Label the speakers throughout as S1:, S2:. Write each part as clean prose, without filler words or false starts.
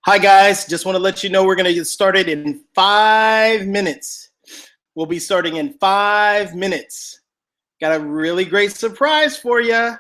S1: Hi, guys. Just want to let you know we're going to get started in 5 minutes. We'll be starting in 5 minutes. Got a really great surprise for you.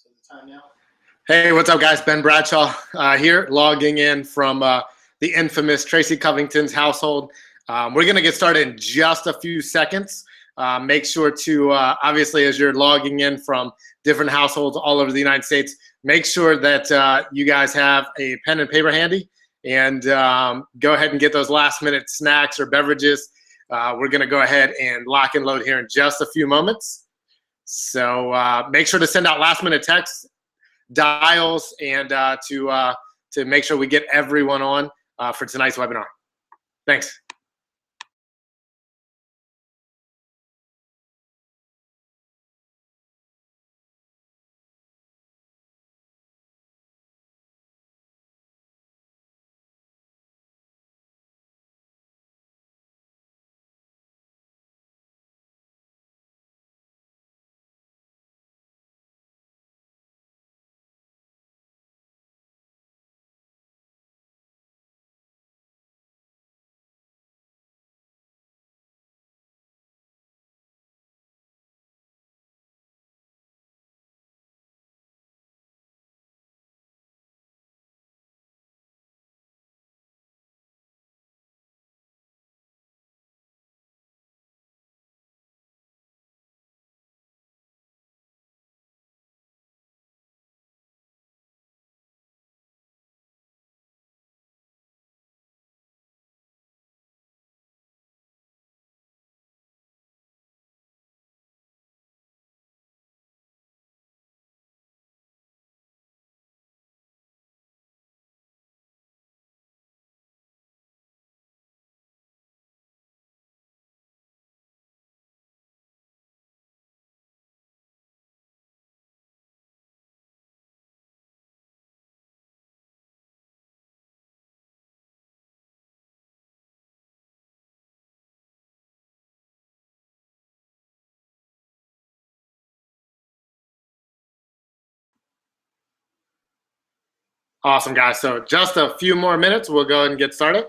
S1: So the time now.
S2: Hey, what's up, guys? Ben Bradshaw here, logging in from the infamous Tracy Covington's household. We're going to get started in just a few seconds. Make sure to, obviously, as you're logging in from different households all over the United States, make sure that you guys have a pen and paper handy, and go ahead and get those last-minute snacks or beverages. We're going to go ahead and lock and load here in just a few moments. So make sure to send out last-minute texts, dials, and to make sure we get everyone on for tonight's webinar. Thanks. Awesome, guys. So just a few more minutes, we'll go ahead and get started.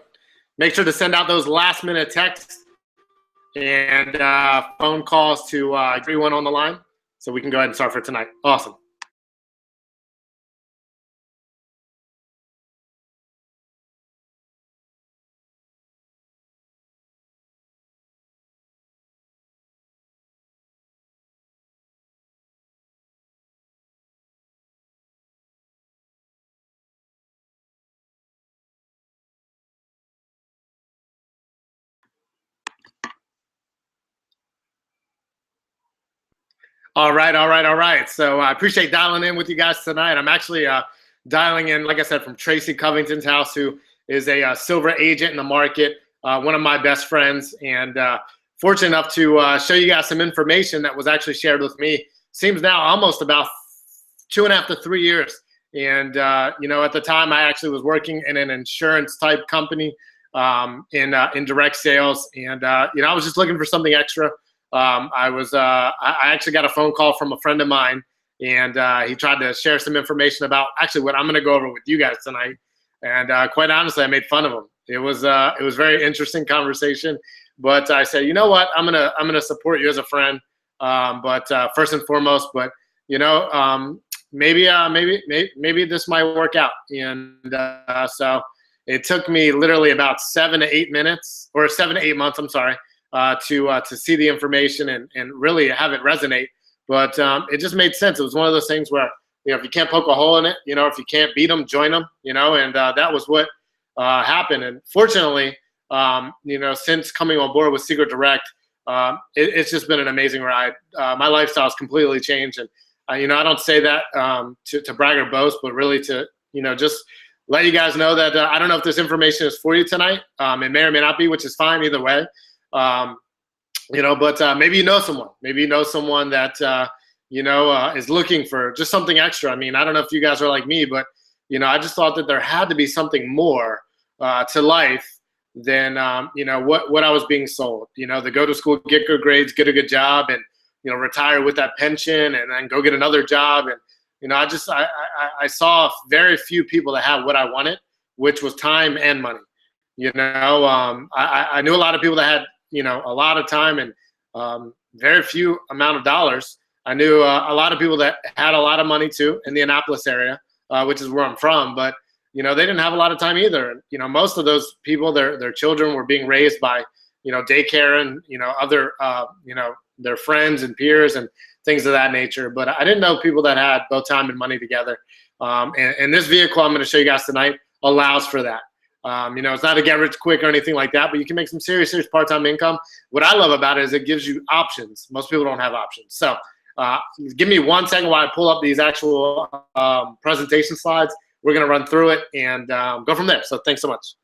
S2: Make sure to send out those last-minute texts and phone calls to everyone on the line so we can go ahead and start for tonight. Awesome. All right. So I appreciate dialing in with you guys tonight. I'm actually dialing in, like I said, from Tracy Covington's house, who is a silver agent in the market, one of my best friends, and fortunate enough to show you guys some information that was actually shared with me. Seems now almost about 2.5 to 3 years. And, you know, at the time I actually was working in an insurance type company in direct sales. And, you know, I was just looking for something extra. I actually got a phone call from a friend of mine, and he tried to share some information about actually what I'm going to go over with you guys tonight. And quite honestly, I made fun of him. It was very interesting conversation, but I said, you know what, I'm gonna support you as a friend. But first and foremost, but you know, maybe this might work out. And so it took me literally about 7 to 8 minutes, or 7 to 8 months. I'm sorry. To see the information and really have it resonate. But it just made sense. It was one of those things where, you know, if you can't poke a hole in it, you know, if you can't beat them, join them, you know, and that was what happened. And fortunately, you know, since coming on board with Secret Direct, it's just been an amazing ride. My lifestyle has completely changed. And, you know, I don't say that to brag or boast, but really to, you know, just let you guys know that I don't know if this information is for you tonight. It may or may not be, which is fine either way. You know, but maybe you know someone. Maybe you know someone that you know is looking for just something extra. I mean, I don't know if you guys are like me, but you know, I just thought that there had to be something more to life than you know what I was being sold. You know, the go to school, get good grades, get a good job, and you know, retire with that pension, and then go get another job. And you know, I saw very few people that had what I wanted, which was time and money. You know, I knew a lot of people that had, you know, a lot of time and very few amount of dollars. I knew a lot of people that had a lot of money too in the Annapolis area, which is where I'm from. But they didn't have a lot of time either. Most of those people, their children were being raised by daycare and other their friends and peers and things of that nature. But I didn't know people that had both time and money together. And this vehicle I'm going to show you guys tonight allows for that. It's not a get rich quick or anything like that, but you can make some serious part-time income. What I love about it is it gives you options. Most people don't have options. So give me 1 second while I pull up these actual presentation slides. We're going to run through it and go from there. So thanks so much.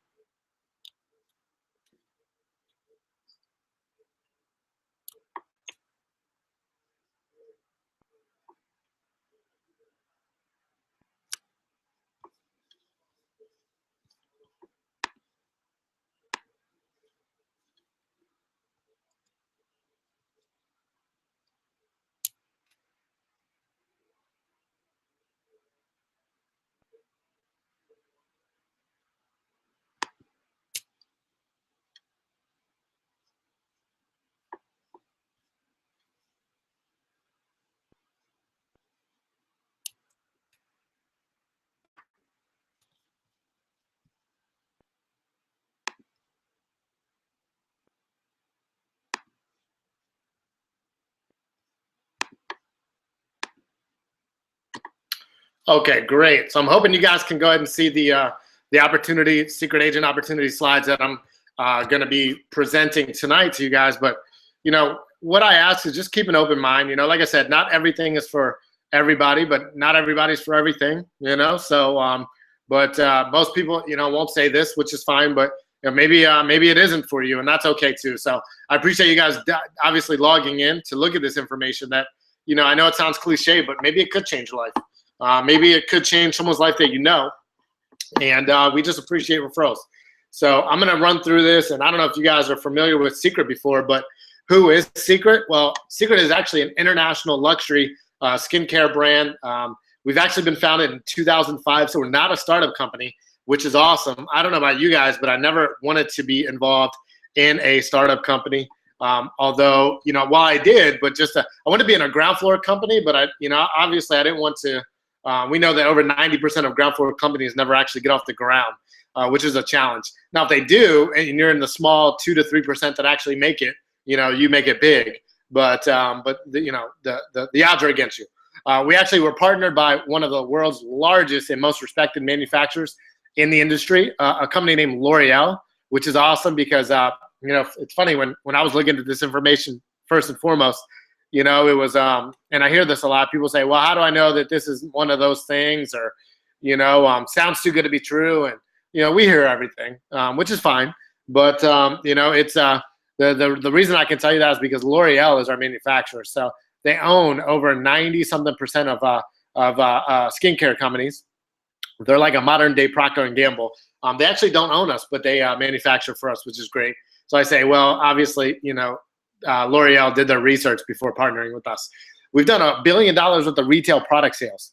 S2: Okay, great. So I'm hoping you guys can go ahead and see the opportunity, secret agent opportunity slides that I'm going to be presenting tonight to you guys. But what I ask is just keep an open mind. Like I said, not everything is for everybody, but not everybody's for everything. So but most people won't say this, which is fine. But maybe it isn't for you, and that's okay too. So I appreciate you guys obviously logging in to look at this information that I know it sounds cliche, but maybe it could change your life. Maybe it could change someone's life that and we just appreciate referrals. So I'm going to run through this, and I don't know if you guys are familiar with Secret before, but who is Secret? Well, Secret is actually an international luxury skincare brand. We've actually been founded in 2005, so we're not a startup company, which is awesome. I don't know about you guys, but I never wanted to be involved in a startup company. Although, while I did, but I wanted to be in a ground floor company, but obviously I didn't want to. We know that over 90% of ground floor companies never actually get off the ground, which is a challenge. Now, if they do, and you're in the small 2 to 3% that actually make it, you make it big. But the odds are against you. We actually were partnered by one of the world's largest and most respected manufacturers in the industry, a company named L'Oreal, which is awesome because it's funny when I was looking at this information first and foremost. It was, and I hear this a lot. People say, well, how do I know that this is one of those things? Or, sounds too good to be true. And, we hear everything, which is fine. But, it's the reason I can tell you that is because L'Oreal is our manufacturer. So they own over 90-something% of skincare companies. They're like a modern day Procter & Gamble. They actually don't own us, but they manufacture for us, which is great. So I say, well, obviously, L'Oreal did their research before partnering with us. We've done $1 billion worth of retail product sales.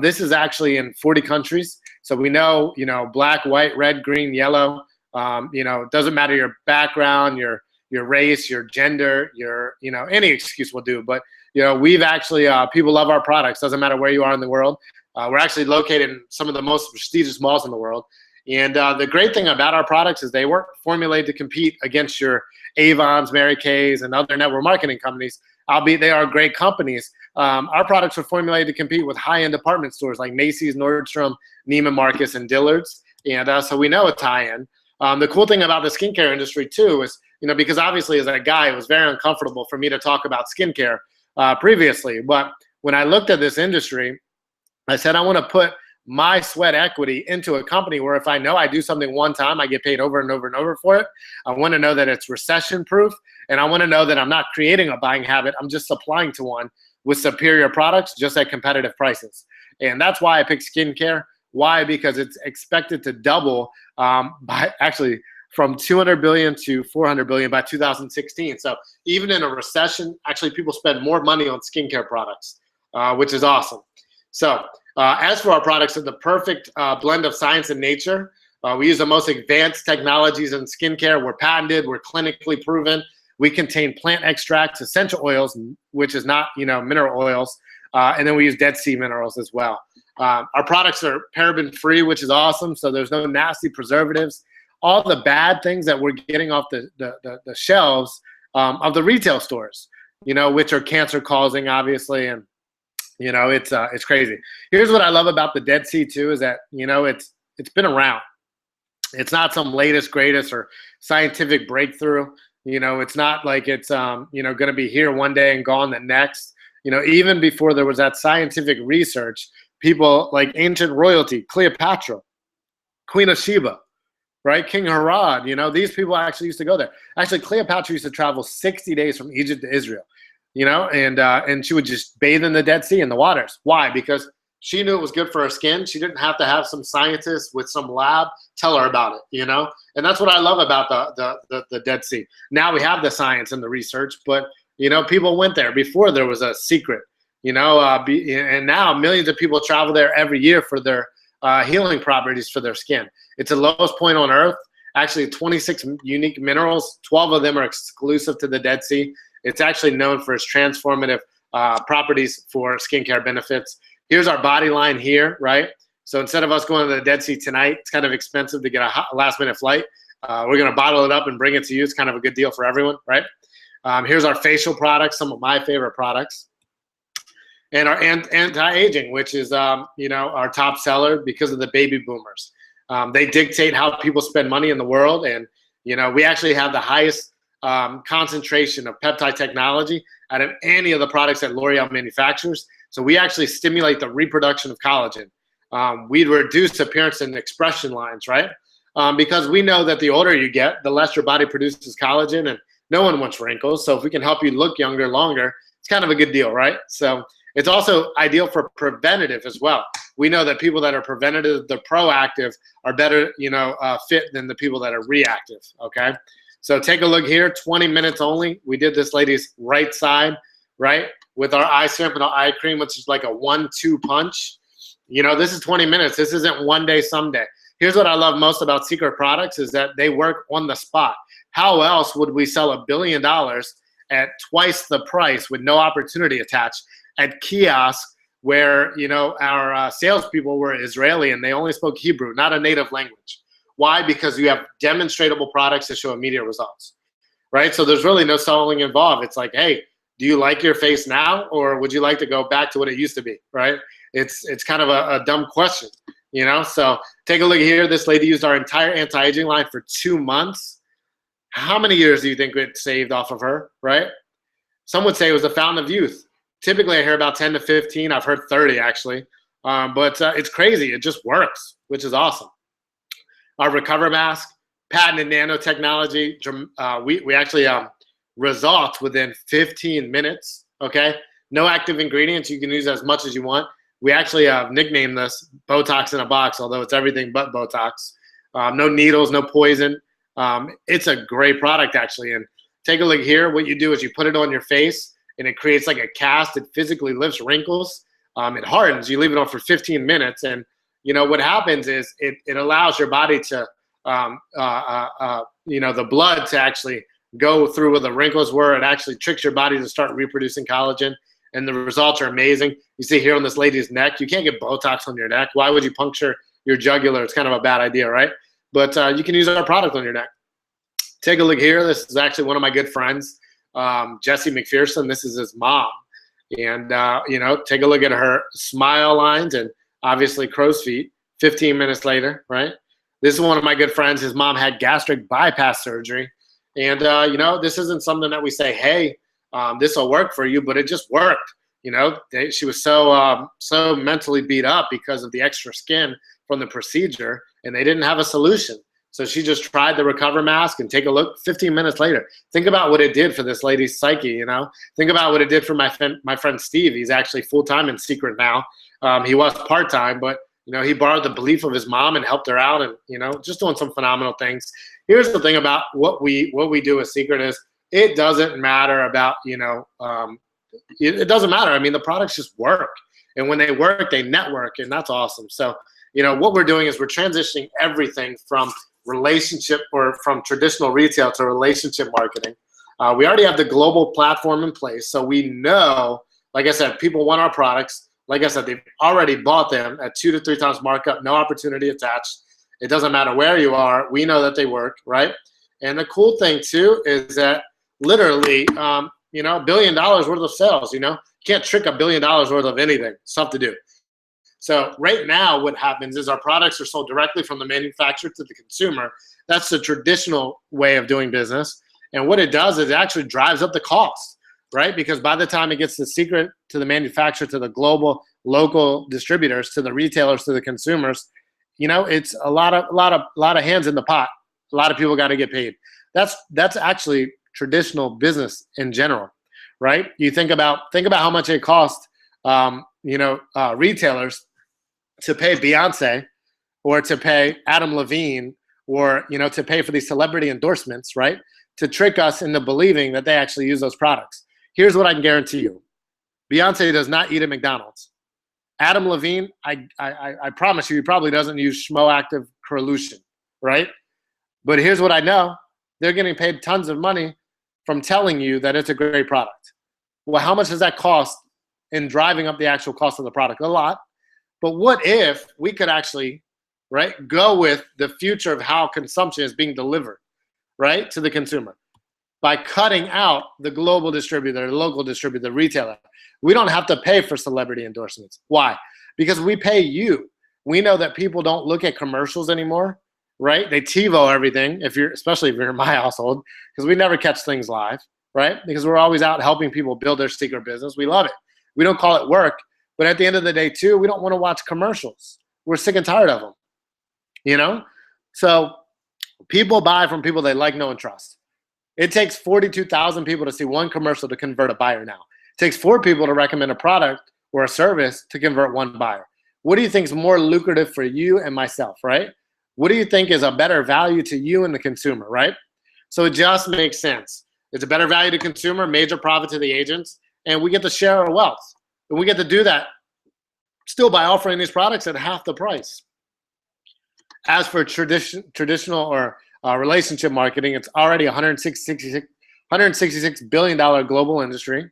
S2: This is actually in 40 countries. So we know, black, white, red, green, yellow. It doesn't matter your background, your race, your gender, any excuse will do. But we've actually people love our products. Doesn't matter where you are in the world. We're actually located in some of the most prestigious malls in the world. And the great thing about our products is they weren't formulated to compete against your Avons, Mary Kay's, and other network marketing companies, albeit they are great companies. Our products were formulated to compete with high-end department stores like Macy's, Nordstrom, Neiman Marcus, and Dillard's. And so we know it's high-end. The cool thing about the skincare industry, too, is, because obviously as a guy, it was very uncomfortable for me to talk about skincare previously. But when I looked at this industry, I said, I want to put my sweat equity into a company where if I know I do something one time, I get paid over and over and over for it. I want to know that it's recession proof, and I want to know that I'm not creating a buying habit. I'm just supplying to one with superior products just at competitive prices. And that's why I picked skincare. Why? Because it's expected to double by actually from 200 billion to 400 billion by 2016. So even in a recession, actually people spend more money on skincare products, which is awesome. So as for our products, they're the perfect blend of science and nature. We use the most advanced technologies in skincare. We're patented. We're clinically proven. We contain plant extracts, essential oils, which is not, mineral oils. And then we use Dead Sea minerals as well. Our products are paraben-free, which is awesome. So there's no nasty preservatives. All the bad things that we're getting off the shelves of the retail stores, which are cancer-causing, obviously, and it's crazy. Here's what I love about the Dead Sea too, is that it's been around. It's not some latest, greatest, or scientific breakthrough. It's not like it's going to be here one day and gone the next. Even before there was that scientific research, people like ancient royalty, Cleopatra, Queen of Sheba, right? King Herod, these people actually used to go there. Actually, Cleopatra used to travel 60 days from Egypt to Israel, and she would just bathe in the Dead Sea in the waters. Why? Because she knew it was good for her skin. She didn't have to have some scientist with some lab tell her about it, And that's what I love about the Dead Sea. Now we have the science and the research, but, people went there before there was a secret, and now millions of people travel there every year for their healing properties for their skin. It's the lowest point on Earth. Actually, 26 unique minerals, 12 of them are exclusive to the Dead Sea. It's actually known for its transformative properties for skincare benefits. Here's our body line here, right? So instead of us going to the Dead Sea tonight, it's kind of expensive to get a last-minute flight. We're going to bottle it up and bring it to you. It's kind of a good deal for everyone, right? Here's our facial products, some of my favorite products. And our anti-aging, which is, our top seller because of the baby boomers. They dictate how people spend money in the world. And, we actually have the highest concentration of peptide technology out of any of the products that L'Oreal manufactures. So we actually stimulate the reproduction of collagen. We reduce appearance and expression lines, right? Because we know that the older you get, the less your body produces collagen, and no one wants wrinkles. So if we can help you look younger longer, it's kind of a good deal, right? So it's also ideal for preventative as well. We know that people that are preventative, the proactive, are better, fit than the people that are reactive, okay? So take a look here, 20 minutes only. We did this lady's right side, right? With our eye serum and our eye cream, which is like a 1-2 punch. This is 20 minutes. This isn't one day, someday. Here's what I love most about Secret products is that they work on the spot. How else would we sell $1 billion at twice the price with no opportunity attached at kiosks where, our salespeople were Israeli and they only spoke Hebrew, not a native language. Why? Because you have demonstratable products that show immediate results, right? So there's really no selling involved. It's like, hey, do you like your face now, or would you like to go back to what it used to be, right? It's kind of a dumb question, So take a look here. This lady used our entire anti-aging line for 2 months. How many years do you think it saved off of her, right? Some would say it was a fountain of youth. Typically, I hear about 10 to 15. I've heard 30, actually. But it's crazy. It just works, which is awesome. Our Recover Mask, patented nanotechnology. We actually results within 15 minutes, okay? No active ingredients. You can use as much as you want. We actually nicknamed this Botox in a box, although it's everything but Botox. No needles, no poison. It's a great product, actually. And take a look here. What you do is you put it on your face, and it creates like a cast. It physically lifts wrinkles. It hardens. You leave it on for 15 minutes. And, what happens is it allows your body to, the blood to actually go through where the wrinkles were. It actually tricks your body to start reproducing collagen. And the results are amazing. You see here on this lady's neck, you can't get Botox on your neck. Why would you puncture your jugular? It's kind of a bad idea, right? But you can use our product on your neck. Take a look here. This is actually one of my good friends, Jesse McPherson. This is his mom. And, take a look at her smile lines and obviously crow's feet 15 minutes later, right? This is one of my good friends. His mom had gastric bypass surgery. And, this isn't something that we say, hey, this will work for you, but it just worked. She was so mentally beat up because of the extra skin from the procedure, and they didn't have a solution. So she just tried the Recover Mask, and take a look 15 minutes later. Think about what it did for this lady's psyche, Think about what it did for my friend Steve. He's actually full-time in Secret now. He was part-time, but, he borrowed the belief of his mom and helped her out and, just doing some phenomenal things. Here's the thing about what we do with Secret is it doesn't matter about, it doesn't matter. I mean, the products just work. And when they work, they network, and that's awesome. So, what we're doing is we're transitioning everything from relationship or from traditional retail to relationship marketing. We already have the global platform in place. So we know, like I said, people want our products. Like I said, they've already bought them at 2 to 3 times markup, no opportunity attached. It doesn't matter where you are. We know that they work, right? And the cool thing too is that literally, $1 billion worth of sales, you can't trick $1 billion worth of anything. It's tough to do. So right now what happens is our products are sold directly from the manufacturer to the consumer. That's the traditional way of doing business. And what it does is it actually drives up the cost, right? Because by the time it gets the secret to the manufacturer, to the global, local distributors, to the retailers, to the consumers, it's a lot of hands in the pot. A lot of people got to get paid. That's actually traditional business in general, right? You think about how much it costs, retailers to pay Beyonce, or to pay Adam Levine, or to pay for these celebrity endorsements, right? To trick us into believing that they actually use those products. Here's what I can guarantee you: Beyonce does not eat at McDonald's. Adam Levine, I promise you, he probably doesn't use Schmo Active Corlution, right? But here's what I know: they're getting paid tons of money from telling you that it's a great product. Well, how much does that cost in driving up the actual cost of the product? A lot. But what if we could actually, right, go with the future of how consumption is being delivered, right, to the consumer, by cutting out the global distributor, the local distributor, the retailer? We don't have to pay for celebrity endorsements. Why? Because we pay you. We know that people don't look at commercials anymore, right? They TiVo everything, especially if you're in my household, because we never catch things live, right? Because we're always out helping people build their secret business. We love it. We don't call it work. But at the end of the day, too, we don't want to watch commercials. We're sick and tired of them, So people buy from people they like, know, and trust. It takes 42,000 people to see one commercial to convert a buyer now. It takes 4 people to recommend a product or a service to convert one buyer. What do you think is more lucrative for you and myself, right? What do you think is a better value to you and the consumer, right? So it just makes sense. It's a better value to consumer, major profit to the agents, and we get to share our wealth. And we get to do that still by offering these products at half the price. As for traditional or relationship marketing, it's already a $166 billion global industry.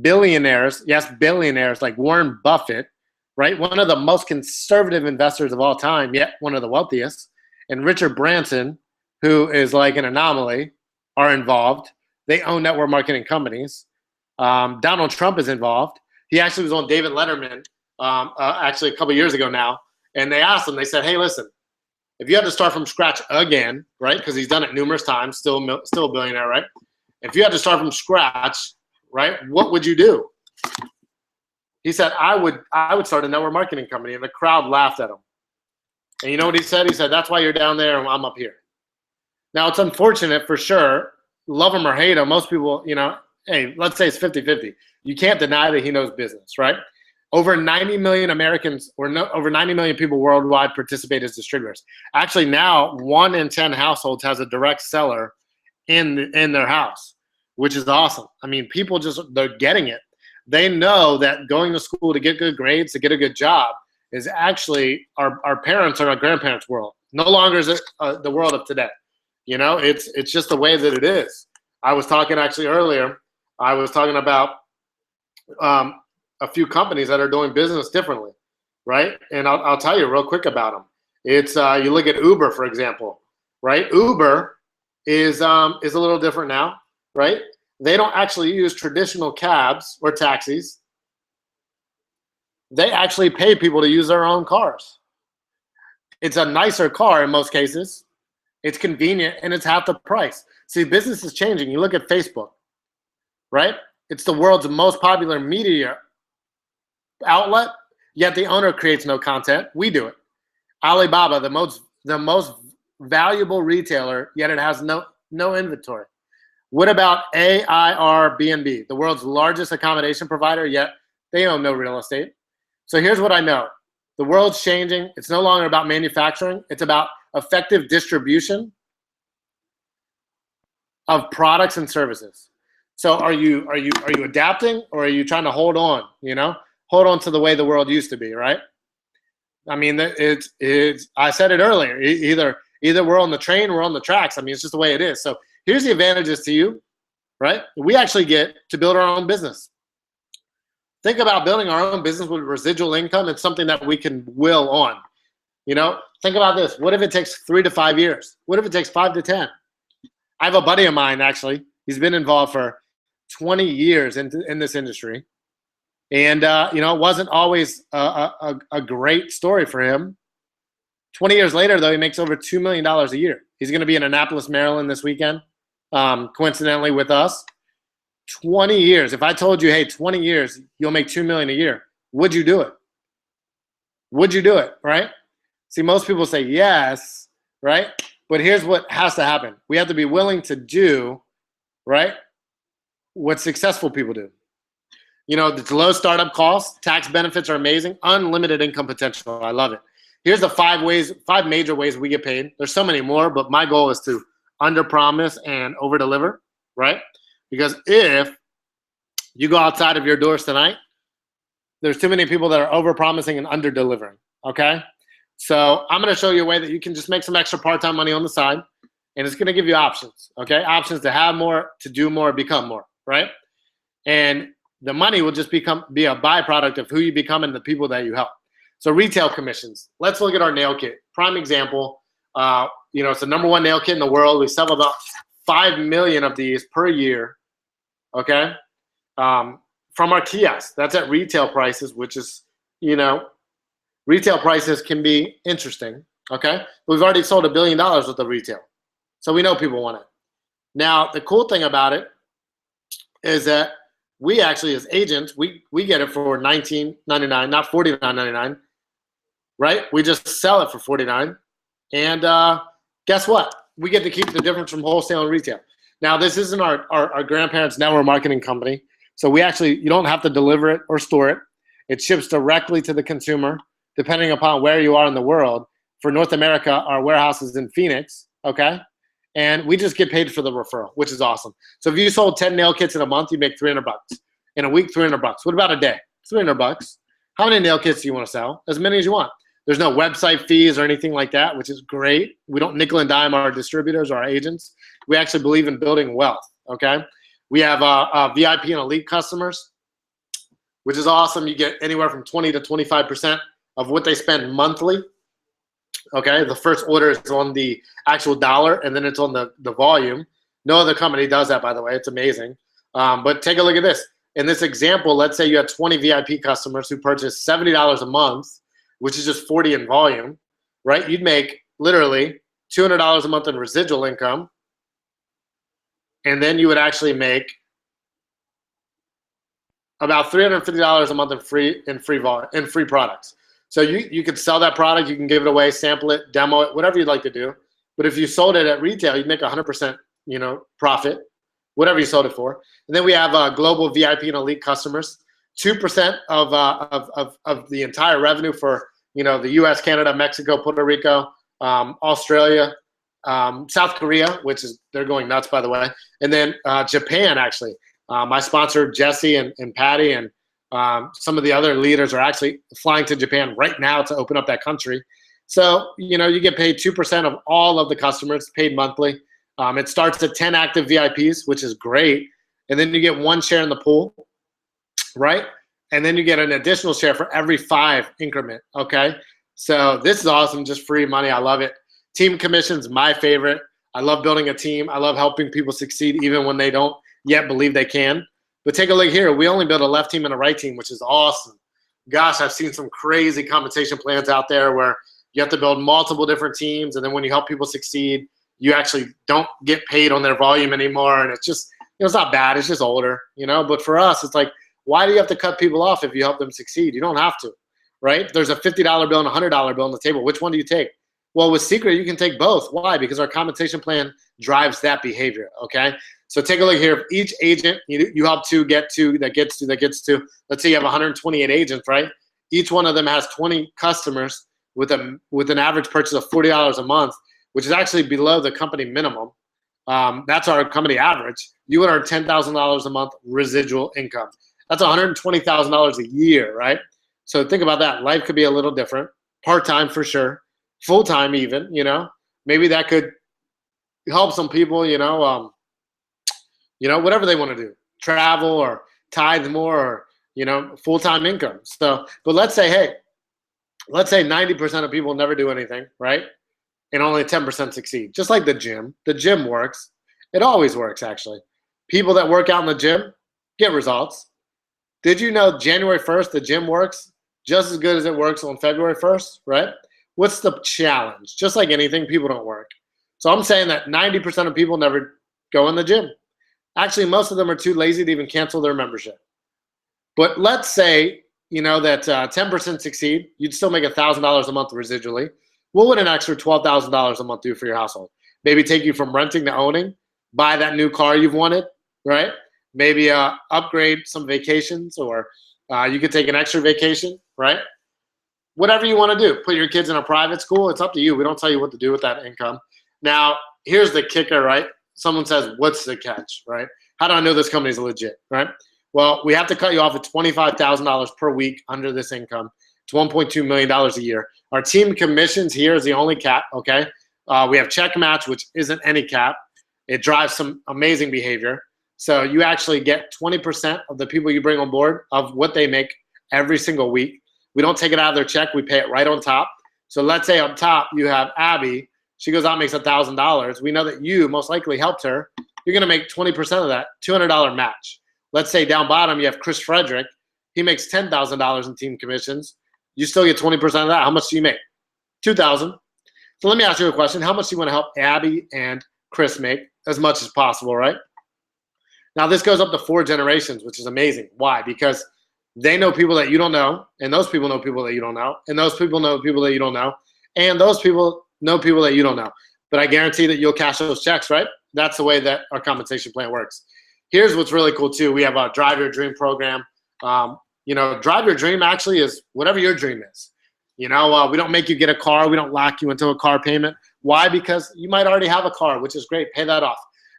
S2: Billionaires, yes, billionaires like Warren Buffett, right? One of the most conservative investors of all time, yet one of the wealthiest, and Richard Branson, who is like an anomaly, are involved. They own network marketing companies. Donald Trump is involved. He actually was on David Letterman actually a couple years ago now, and they asked him, they said, hey, listen, if you had to start from scratch again, right, because he's done it numerous times, still a billionaire, right? If you had to start from scratch, right, what would you do? He said, I would start a network marketing company, and the crowd laughed at him. And you know what he said? He said, that's why you're down there and I'm up here. Now, it's unfortunate for sure. Love him or hate him, most people, hey, let's say it's 50-50. You can't deny that he knows business, right? Over 90 million Americans, over 90 million people worldwide participate as distributors. Actually, now 1 in 10 households has a direct seller in their house, which is awesome. I mean, people they're getting it. They know that going to school to get good grades, to get a good job, is actually our parents' or our grandparents' world. No longer is it the world of today. It's just the way that it is. I was talking actually earlier. I was talking about a few companies that are doing business differently, right? And I'll tell you real quick about them. It's you look at Uber, for example, right? Uber is a little different now, right? They don't actually use traditional cabs or taxis. They actually pay people to use their own cars. It's a nicer car in most cases. It's convenient, and it's half the price. See, business is changing. You look at Facebook, right? It's the world's most popular media outlet, yet the owner creates no content. We do it. Alibaba, the most valuable retailer, yet it has no inventory. What about Airbnb, the world's largest accommodation provider, yet they own no real estate? So here's what I know. The world's changing. It's no longer about manufacturing. It's about effective distribution of products and services. So are you adapting, or are you trying to hold on, hold on to the way the world used to be, right? I mean, I said it earlier, either we're on the train, we're on the tracks. I mean, it's just the way it is. So here's the advantages to you. right? We actually get to build our own business. Think about building our own business with residual income. It's something that we can will on. You know, think about this. What if it takes 3 to 5 years? What if it takes 5 to 10? I have a buddy of mine, actually. He's been involved for 20 years in this industry. And, you know, it wasn't always a great story for him. 20 years later, though, he makes over $2 million a year. He's going to be in Annapolis, Maryland this weekend, coincidentally with us. 20 years. If I told you, hey, 20 years, you'll make $2 million a year, would you do it? Would you do it, right? See, most people say yes, right? But here's what has to happen. We have to be willing to do, right, what successful people do. You know, it's low startup costs, tax benefits are amazing, unlimited income potential. I love it. Here's the 5 major ways we get paid. There's so many more, but my goal is to underpromise and overdeliver, right? Because if you go outside of your doors tonight, there's too many people that are overpromising and underdelivering, okay? So I'm going to show you a way that you can just make some extra part-time money on the side, and it's going to give you options, okay? Options to have more, to do more, become more, right? And the money will just be a byproduct of who you become and the people that you help. So retail commissions. Let's look at our nail kit. Prime example, you know, it's the #1 nail kit in the world. We sell about 5 million of these per year, okay? From our kiosk. That's at retail prices, which is, you know, retail prices can be interesting, okay? We've already sold $1 billion worth of retail. So we know people want it. Now, the cool thing about it is that we actually, as agents, we get it for $19.99, not $49.99, right? We just sell it for $49. And guess what? We get to keep the difference from wholesale and retail. Now, this isn't our grandparents' network marketing company. So we actually, you don't have to deliver it or store it. It ships directly to the consumer, depending upon where you are in the world. For North America, our warehouse is in Phoenix, okay? And we just get paid for the referral, which is awesome. So if you sold 10 nail kits in a month, you make $300. In a week, $300. What about a day? $300. How many nail kits do you want to sell? As many as you want. There's no website fees or anything like that, which is great. We don't nickel and dime our distributors or our agents. We actually believe in building wealth, okay? We have VIP and elite customers, which is awesome. You get anywhere from 20 to 25% of what they spend monthly, okay? The first order is on the actual dollar, and then it's on the volume. No other company does that, by the way. It's amazing. But take a look at this. In this example, let's say you have 20 VIP customers who purchase $70 a month, which is just 40 in volume, right? You'd make literally $200 a month in residual income, and then you would actually make about $350 a month in free products. So you could sell that product, you can give it away, sample it, demo it, whatever you'd like to do. But if you sold it at retail, you'd make 100%, you know, profit, whatever you sold it for. And then we have global VIP and elite customers. 2% of the entire revenue for, you know, the U.S., Canada, Mexico, Puerto Rico, Australia, South Korea, which is, they're going nuts, by the way. And then Japan, actually. My sponsor, Jesse and Patty, and some of the other leaders are actually flying to Japan right now to open up that country. So, you know, you get paid 2% of all of the customers, paid monthly. It starts at 10 active VIPs, which is great. And then you get 1 share in the pool, right? And then you get an additional share for every 5 increment, okay? So this is awesome, just free money. I love it. Team commissions, my favorite. I love building a team. I love helping people succeed even when they don't yet believe they can. But take a look here. We only build a left team and a right team, which is awesome. Gosh, I've seen some crazy compensation plans out there where you have to build multiple different teams, and then when you help people succeed, you actually don't get paid on their volume anymore, and it's just, you know, it's not bad. It's just older, you know. But for us, it's like, why do you have to cut people off if you help them succeed? You don't have to, right? There's a $50 bill and a $100 bill on the table. Which one do you take? Well, with Secret, you can take both. Why? Because our compensation plan drives that behavior, okay? So take a look here. If each agent you help to get to, that gets to, let's say you have 128 agents, right? Each one of them has 20 customers with an average purchase of $40 a month, which is actually below the company minimum. That's our company average. You would earn $10,000 a month residual income. That's $120,000 a year, right? So think about that. Life could be a little different. Part-time for sure. Full-time even, you know. Maybe that could help some people, whatever they want to do, travel or tithe more or, full-time income. So, but let's say 90% of people never do anything, right? And only 10% succeed. Just like the gym. The gym works. It always works, actually. People that work out in the gym get results. Did you know January 1st, the gym works just as good as it works on February 1st, right? What's the challenge? Just like anything, people don't work. So I'm saying that 90% of people never go in the gym. Actually, most of them are too lazy to even cancel their membership. But let's say, that 10% succeed. You'd still make $1,000 a month residually. What would an extra $12,000 a month do for your household? Maybe take you from renting to owning, buy that new car you've wanted, right? Maybe upgrade some vacations, or you could take an extra vacation, right? Whatever you want to do. Put your kids in a private school. It's up to you. We don't tell you what to do with that income. Now, here's the kicker, right? Someone says, what's the catch, right? How do I know this company's legit, right? Well, we have to cut you off at $25,000 per week under this income. It's $1.2 million a year. Our team commissions here is the only cap, okay? We have check match, which isn't any cap. It drives some amazing behavior. So you actually get 20% of the people you bring on board of what they make every single week. We don't take it out of their check. We pay it right on top. So let's say up top you have Abby. She goes out and makes $1,000. We know that you most likely helped her. You're going to make 20% of that, $200 match. Let's say down bottom you have Chris Frederick. He makes $10,000 in team commissions. You still get 20% of that. How much do you make? $2,000. So let me ask you a question. How much do you want to help Abby and Chris make? As much as possible, right? Now this goes up to 4 generations, which is amazing. Why? Because they know people that you don't know, and those people know people that you don't know, and those people know people that you don't know, and those people know people that you don't know. But I guarantee that you'll cash those checks, right? That's the way that our compensation plan works. Here's what's really cool too. We have a Drive Your Dream program. Drive Your Dream actually is whatever your dream is. We don't make you get a car. We don't lock you into a car payment. Why? Because you might already have a car, which is great. Pay that off.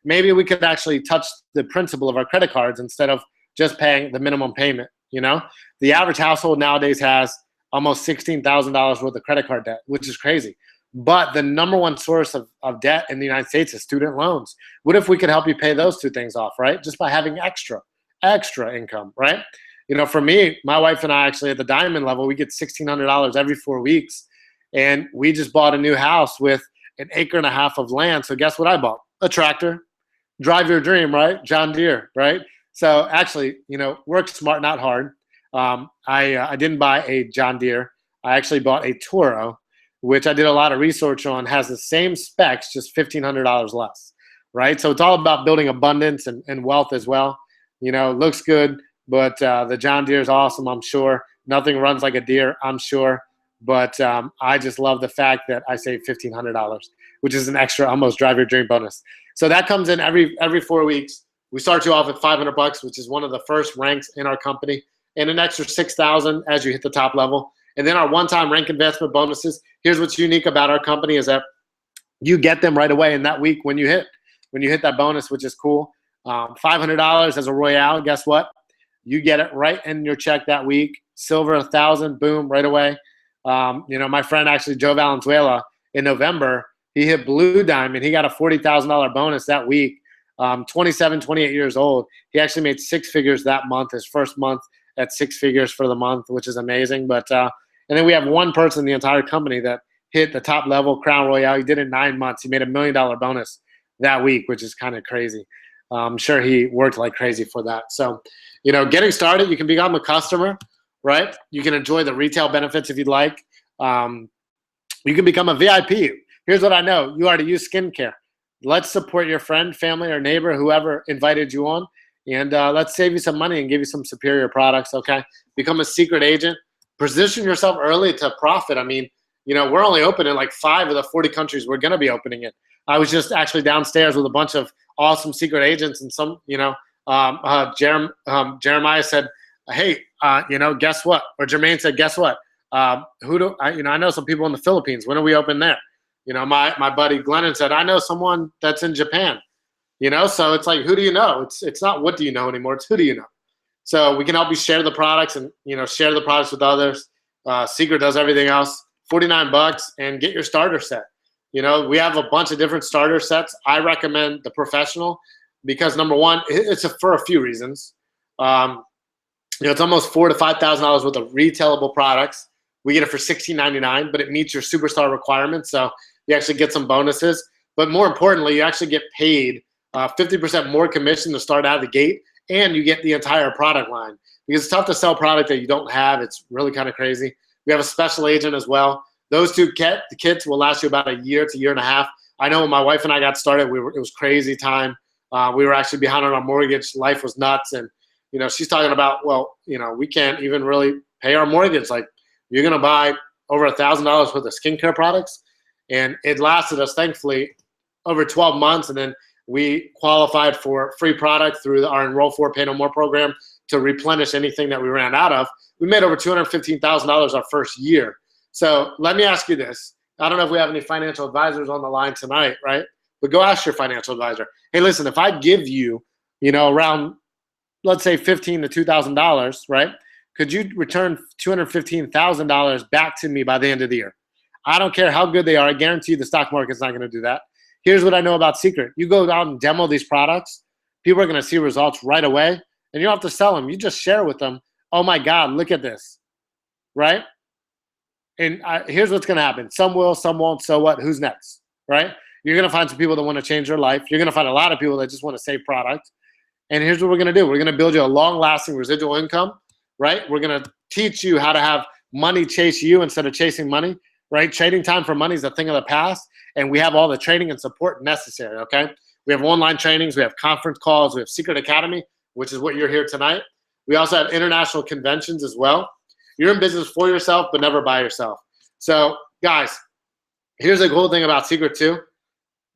S2: Maybe we could actually touch the principle of our credit cards instead of just paying the minimum payment. The average household nowadays has almost $16,000 worth of credit card debt, which is crazy. But the number one source of debt in the United States is student loans. What if we could help you pay those 2 things off, right? Just by having extra income, right? For me, my wife and I actually at the diamond level, we get $1,600 every 4 weeks. And we just bought a new house with 1.5 acres of land. So guess what I bought? A tractor. Drive your dream, right? John Deere, right? So actually, work smart, not hard. I didn't buy a John Deere. I actually bought a Toro, which I did a lot of research on, has the same specs, just $1,500 less, right? So it's all about building abundance and wealth as well. Looks good, but the John Deere is awesome, I'm sure. Nothing runs like a deer, I'm sure. But I just love the fact that I saved $1,500, which is an extra almost Drive Your Dream bonus. So that comes in every 4 weeks. We start you off at $500, which is one of the first ranks in our company, and an extra $6,000 as you hit the top level. And then our one-time rank investment bonuses. Here's what's unique about our company is that you get them right away in that week when you hit that bonus, which is cool. $500 as a Royale. Guess what? You get it right in your check that week. Silver, 1,000, boom, right away. My friend actually Joe Valenzuela in November, he hit Blue Diamond. He got a $40,000 bonus that week. 27, 28 years old. He actually made 6 figures that month, his first month at 6 figures for the month, which is amazing. But and then we have one person in the entire company that hit the top level Crown Royale. He did it in 9 months. He made $1 million bonus that week, which is kind of crazy. I'm sure he worked like crazy for that. So, getting started, you can become a customer, right? You can enjoy the retail benefits if you'd like. You can become a VIP. Here's what I know. You already use skincare. Let's support your friend, family, or neighbor, whoever invited you on, and let's save you some money and give you some superior products, okay? Become a secret agent. Position yourself early to profit. I mean, we're only open in like 5 of the 40 countries we're going to be opening in. I was just actually downstairs with a bunch of awesome secret agents, and some, Jeremiah said, hey, guess what? Or Jermaine said, guess what? I know some people in the Philippines. When are we open there? My buddy Glennon said, I know someone that's in Japan. So it's like, who do you know? It's not what do you know anymore. It's who do you know? So we can help you share the products and, share the products with others. Secret does everything else. $49 and get your starter set. We have a bunch of different starter sets. I recommend the professional, because number one, it's for a few reasons. It's almost $4,000 to $5,000 worth of retailable products. We get it for $16.99, but it meets your superstar requirements, so you actually get some bonuses. But more importantly, you actually get paid 50% more commission to start out of the gate, and you get the entire product line. Because it's tough to sell product that you don't have. It's really kind of crazy. We have a special agent as well. Those two kits will last you about a year to a year and a half. I know when my wife and I got started, it was crazy time. We were actually behind on our mortgage. Life was nuts. And, she's talking about, well, we can't even really pay our mortgage. Like, you're going to buy over $1,000 worth of skincare products. And it lasted us, thankfully, over 12 months. And then we qualified for free product through our Enroll For Pay No More program to replenish anything that we ran out of. We made over $215,000 our first year. So let me ask you this. I don't know if we have any financial advisors on the line tonight, right? But go ask your financial advisor. Hey, listen, if I give you, around, let's say $1,500 to $2,000, right? Could you return $215,000 back to me by the end of the year? I don't care how good they are. I guarantee you the stock market's not going to do that. Here's what I know about Secret. You go out and demo these products, people are going to see results right away, and you don't have to sell them. You just share with them, oh, my God, look at this, right? And here's what's going to happen. Some will, some won't. So what? Who's next, right? You're going to find some people that want to change their life. You're going to find a lot of people that just want to save product. And here's what we're going to do. We're going to build you a long-lasting residual income, right? We're going to teach you how to have money chase you instead of chasing money, right? Trading time for money is a thing of the past, and we have all the training and support necessary, okay? We have online trainings. We have conference calls. We have Secret Academy, which is what you're here tonight. We also have international conventions as well. You're in business for yourself, but never by yourself. So, guys, here's the cool thing about Secret too.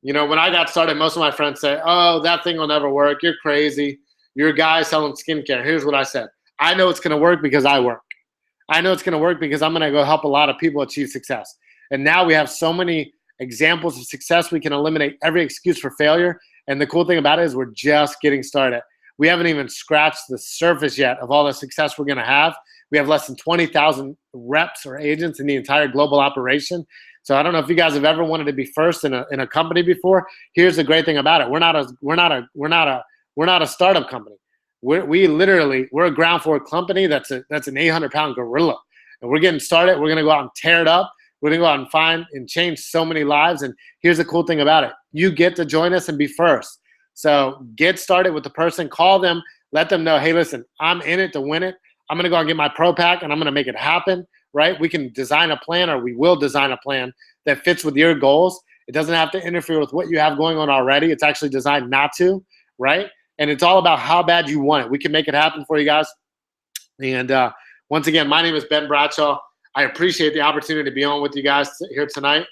S2: When I got started, most of my friends say, oh, that thing will never work. You're crazy. You're a guy selling skincare. Here's what I said. I know it's going to work because I work. I know it's going to work because I'm going to go help a lot of people achieve success. And now we have so many examples of success, we can eliminate every excuse for failure. And the cool thing about it is we're just getting started. We haven't even scratched the surface yet of all the success we're going to have. We have less than 20,000 reps or agents in the entire global operation. So I don't know if you guys have ever wanted to be first in a company before. Here's the great thing about it: we're not a startup company. We're a ground floor company that's an 800-pound gorilla, and we're getting started. We're gonna go out and tear it up. We're gonna go out and find and change so many lives. And here's the cool thing about it: you get to join us and be first. So get started with the person. Call them. Let them know, hey, listen, I'm in it to win it. I'm gonna go out and get my Pro Pack, and I'm gonna make it happen. Right? We can design a plan, or we will design a plan that fits with your goals. It doesn't have to interfere with what you have going on already. It's actually designed not to, right? And it's all about how bad you want it. We can make it happen for you guys. And once again, my name is Ben Bradshaw. I appreciate the opportunity to be on with you guys here tonight.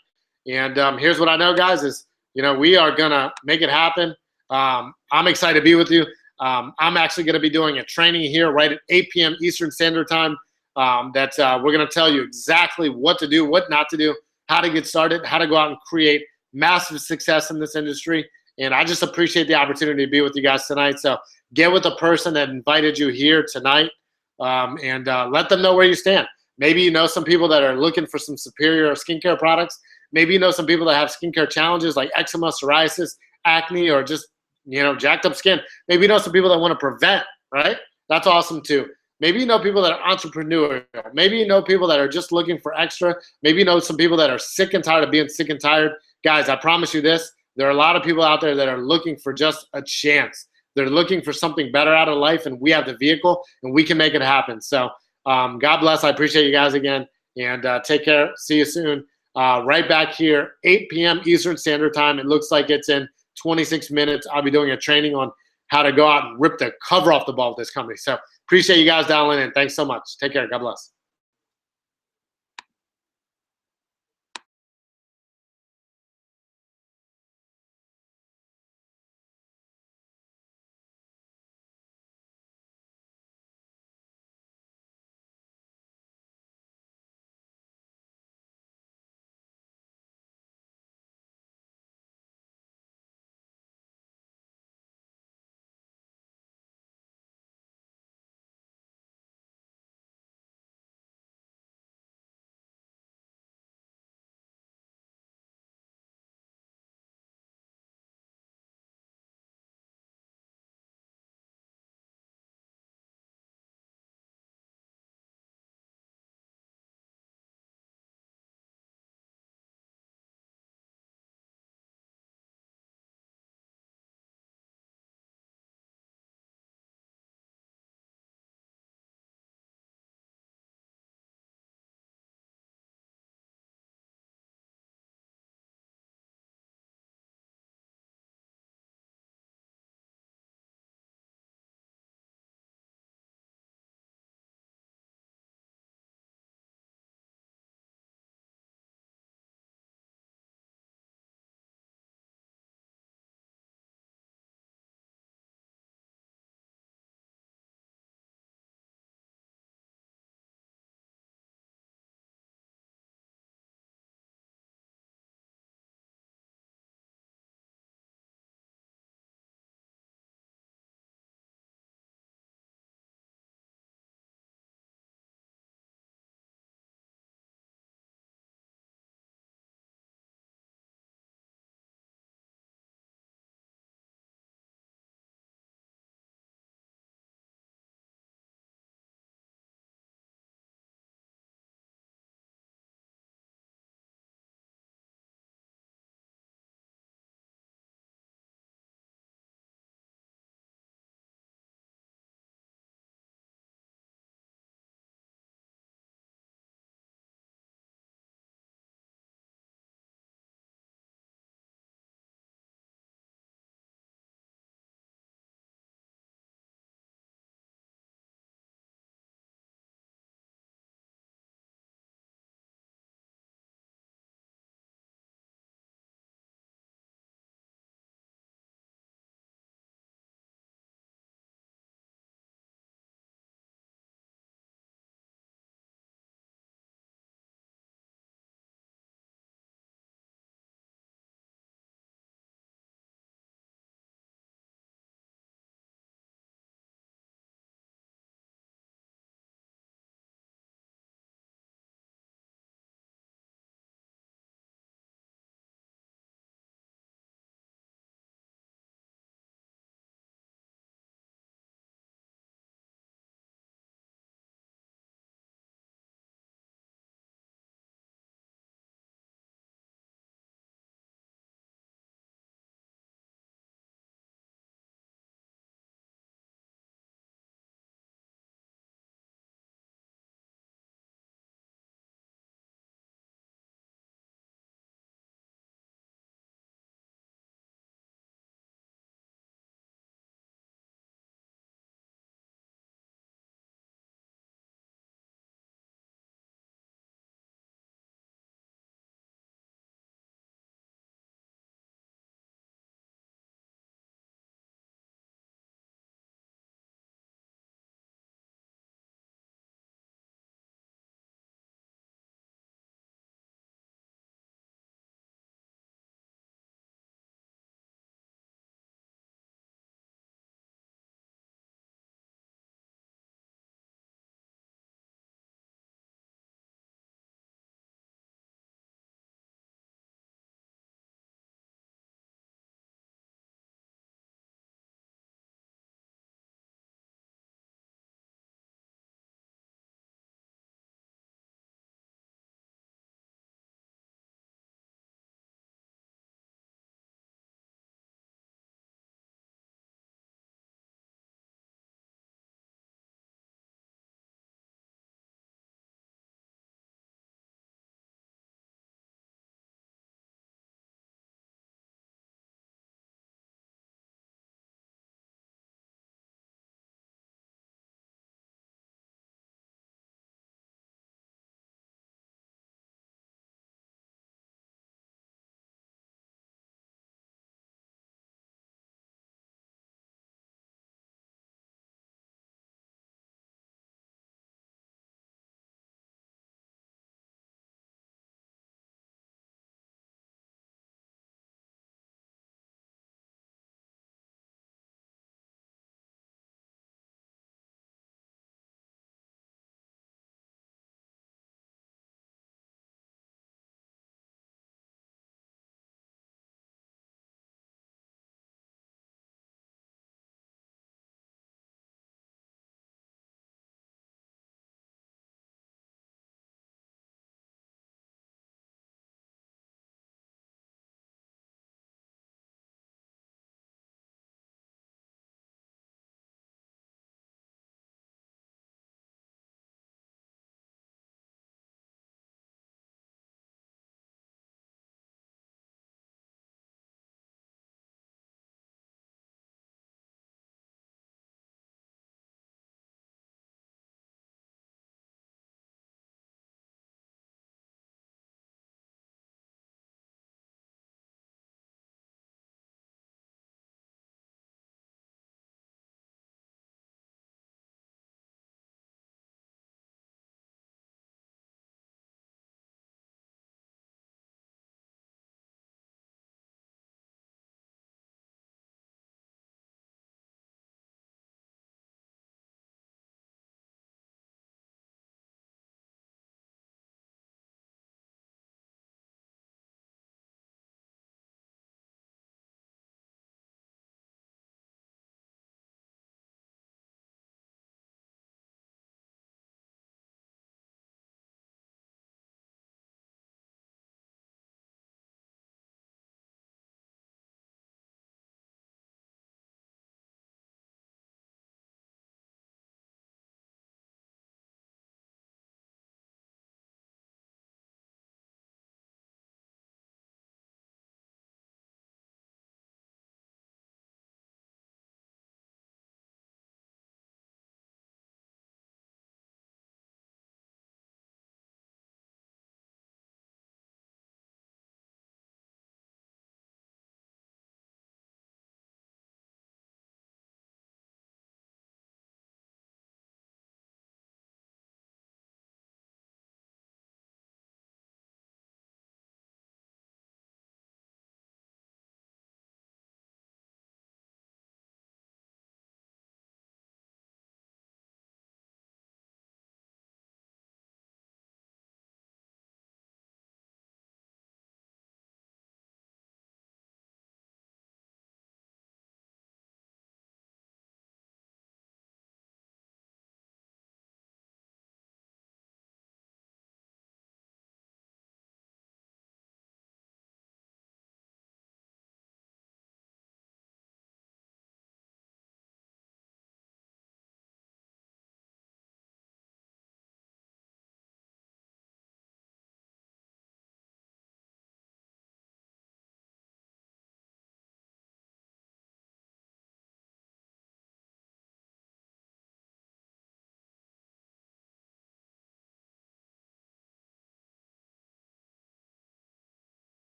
S2: And here's what I know, guys, is, we are going to make it happen. I'm excited to be with you. I'm actually going to be doing a training here right at 8 p.m. Eastern Standard Time. That we're going to tell you exactly what to do, what not to do, how to get started, how to go out and create massive success in this industry. And I just appreciate the opportunity to be with you guys tonight. So get with the person that invited you here tonight, and let them know where you stand. Maybe you know some people that are looking for some superior skincare products. Maybe you know some people that have skincare challenges like eczema, psoriasis, acne, or just, jacked up skin. Maybe you know some people that want to prevent, right? That's awesome too. Maybe you know people that are entrepreneurial. Maybe you know people that are just looking for extra. Maybe you know some people that are sick and tired of being sick and tired. Guys, I promise you this. There are a lot of people out there that are looking for just a chance. They're looking for something better out of life, and we have the vehicle, and we can make it happen. So God bless. I appreciate you guys again, and take care. See you soon. Right back here, 8 p.m. Eastern Standard Time. It looks like it's in 26 minutes. I'll be doing a training on how to go out and rip the cover off the ball with this company. So appreciate you guys dialing in. Thanks so much. Take care. God bless.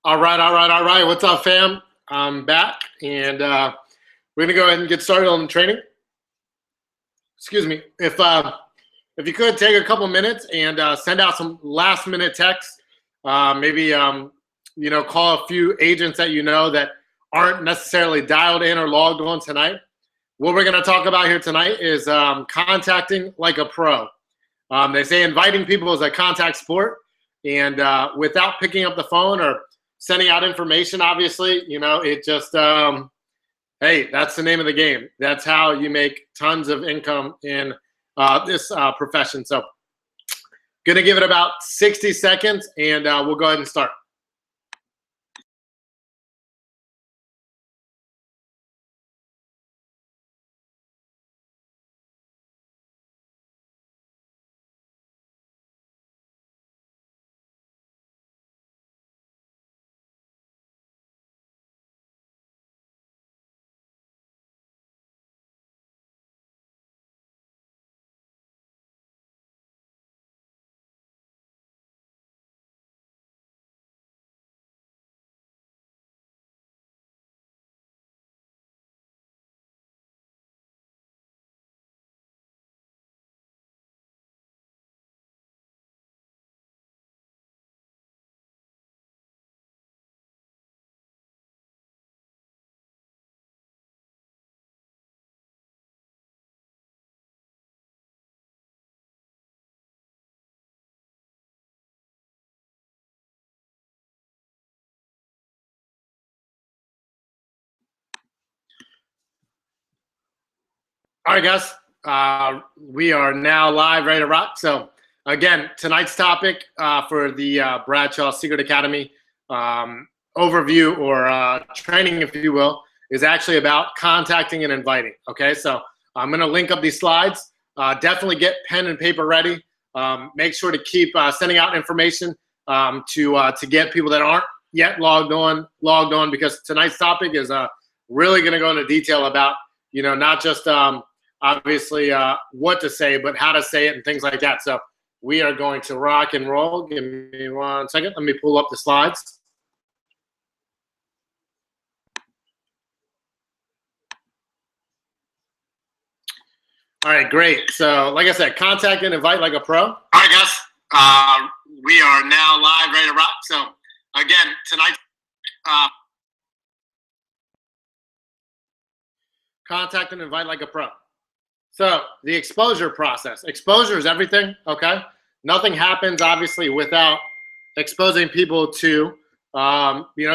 S2: All right. What's up, fam? I'm back, and we're gonna go ahead and get started on the training. Excuse me. If you could take a couple minutes and send out some last-minute texts, maybe call a few agents that you know that aren't necessarily dialed in or logged on tonight. What we're gonna talk about here tonight is contacting like a pro. They say inviting people is a contact sport, and without picking up the phone or sending out information, obviously, it just, hey, that's the name of the game. That's how you make tons of income in this profession. So gonna give it about 60 seconds, and we'll go ahead and start. All right, guys, we are now live, ready to rock. So again, tonight's topic for the Bradshaw Secret Academy overview or training, if you will, is actually about contacting and inviting. Okay, so I'm going to link up these slides. Definitely get pen and paper ready. Make sure to keep sending out information to get people that aren't yet logged on, because tonight's topic is really going to go into detail about not just obviously what to say, but how to say it and things like that. So we are going to rock and roll. Give me 1 second. Let me pull up the slides. All right, great. So like I said, contact and invite like a pro. All right, guys, we are now live, ready to rock. So again, tonight, contact and invite like a pro. So the exposure process. Exposure is everything, okay? Nothing happens, obviously, without exposing people to,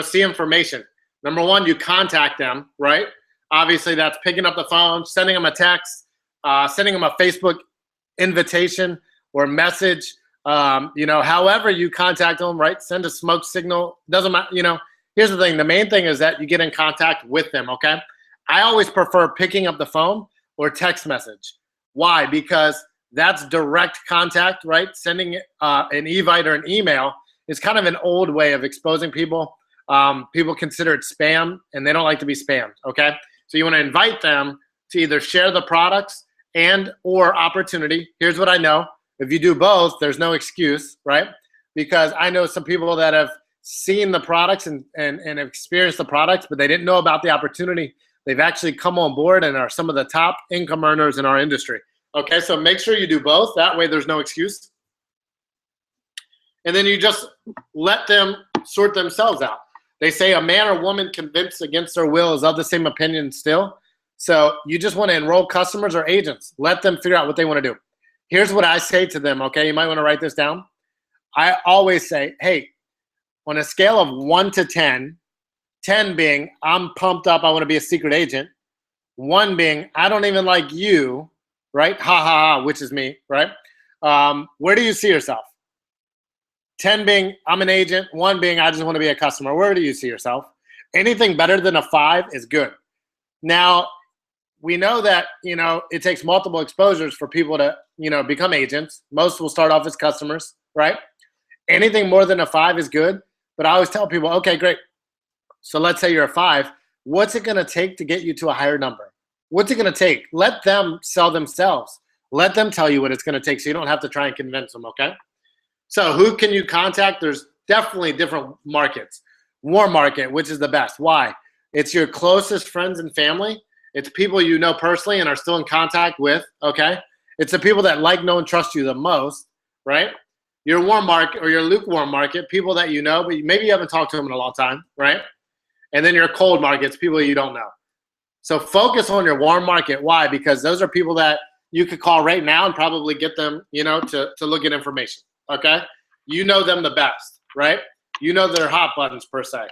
S2: see information. Number one, you contact them, right? Obviously, that's picking up the phone, sending them a text, sending them a Facebook invitation or message, however you contact them, right? Send a smoke signal. Doesn't matter, Here's the thing. The main thing is that you get in contact with them, okay? I always prefer picking up the phone or text message. Why? Because that's direct contact, right? Sending an evite or an email is kind of an old way of exposing people. People consider it spam, and they don't like to be spammed, okay? So you want to invite them to either share the products and or opportunity. Here's what I know. If you do both, there's no excuse, right? Because I know some people that have seen the products and have experienced the products, but they didn't know about the opportunity. They've actually come on board and are some of the top income earners in our industry. Okay, so make sure you do both. That way there's no excuse. And then you just let them sort themselves out. They say a man or woman convinced against their will is of the same opinion still. So you just want to enroll customers or agents. Let them figure out what they want to do. Here's what I say to them, okay? You might want to write this down. I always say, hey, on a scale of 1 to 10, 10 being, I'm pumped up, I want to be a secret agent. 1 being, I don't even like you, right? Ha ha ha, which is me, right? Where do you see yourself? 10 being, I'm an agent. 1 being, I just want to be a customer. Where do you see yourself? Anything better than a 5 is good. Now, we know that, it takes multiple exposures for people to, become agents. Most will start off as customers, right? Anything more than a 5 is good. But I always tell people, okay, great. So let's say you're a 5. What's it going to take to get you to a higher number? What's it going to take? Let them sell themselves. Let them tell you what it's going to take so you don't have to try and convince them, okay? So who can you contact? There's definitely different markets. Warm market, which is the best. Why? It's your closest friends and family. It's people you know personally and are still in contact with, okay? It's the people that like, know, and trust you the most, right? Your warm market or your lukewarm market, people that you know, but maybe you haven't talked to them in a long time, right? And then your cold markets, people you don't know. So focus on your warm market. Why? Because those are people that you could call right now and probably get them, to look at information, okay? You know them the best, right? You know their hot buttons per se,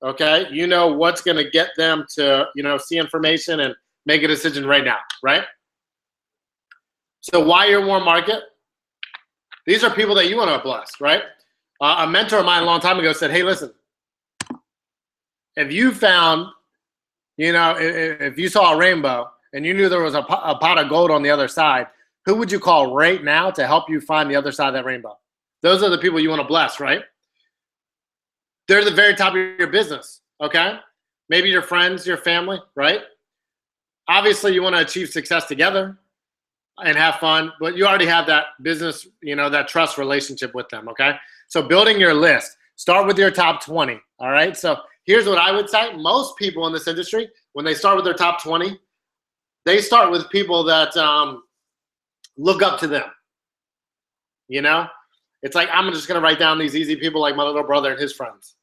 S2: okay? You know what's going to get them to, see information and make a decision right now, right? So why your warm market? These are people that you want to bless, right? A mentor of mine a long time ago said, hey, listen, if you found, if you saw a rainbow and you knew there was a pot of gold on the other side, who would you call right now to help you find the other side of that rainbow? Those are the people you want to bless, right? They're the very top of your business, okay? Maybe your friends, your family, right? Obviously, you want to achieve success together and have fun, but you already have that business, that trust relationship with them, okay? So building your list, start with your top 20, all right? So here's what I would say. Most people in this industry, when they start with their top 20, they start with people that look up to them, It's like, I'm just going to write down these easy people like my little brother and his friends.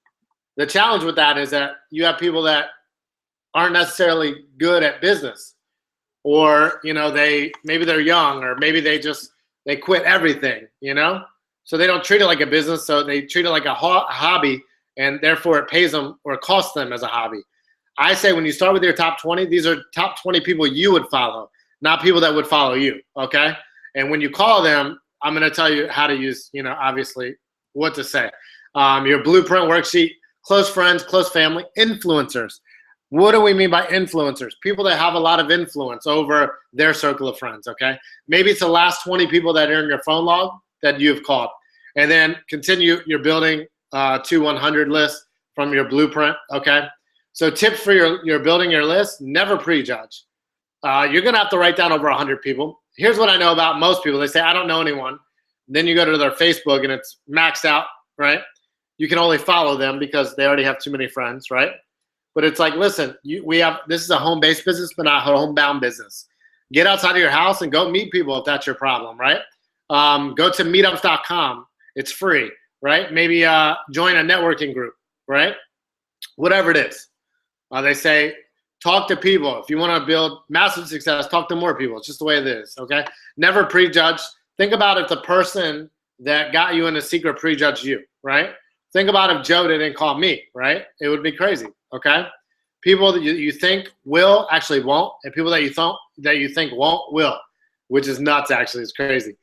S2: The challenge with that is that you have people that aren't necessarily good at business, or, maybe they're young, or maybe they quit everything, So they don't treat it like a business, so they treat it like a hobby, and therefore it pays them or costs them as a hobby. I say when you start with your top 20, these are top 20 people you would follow, not people that would follow you, okay? And when you call them, I'm going to tell you how to use, obviously, what to say. Your blueprint worksheet, close friends, close family, influencers. What do we mean by influencers? People that have a lot of influence over their circle of friends, okay? Maybe it's the last 20 people that are in your phone log that you've called. And then continue your building to 100 list from your blueprint, okay? So tips for your building your list, never prejudge. You're going to have to write down over 100 people. Here's what I know about most people. They say, I don't know anyone. Then you go to their Facebook and it's maxed out, right? You can only follow them because they already have too many friends, right? But it's like, listen, this is a home-based business, but not a homebound business. Get outside of your house and go meet people if that's your problem, right? Go to meetups.com. It's free, right? Maybe join a networking group, right? Whatever it is. They say, talk to people. If you want to build massive success, talk to more people. It's just the way it is, okay? Never prejudge. Think about if the person that got you in a secret prejudged you, right? Think about if Joe didn't call me, right? It would be crazy, okay? People that you think will actually won't, and people that you think won't will, which is nuts actually. It's crazy.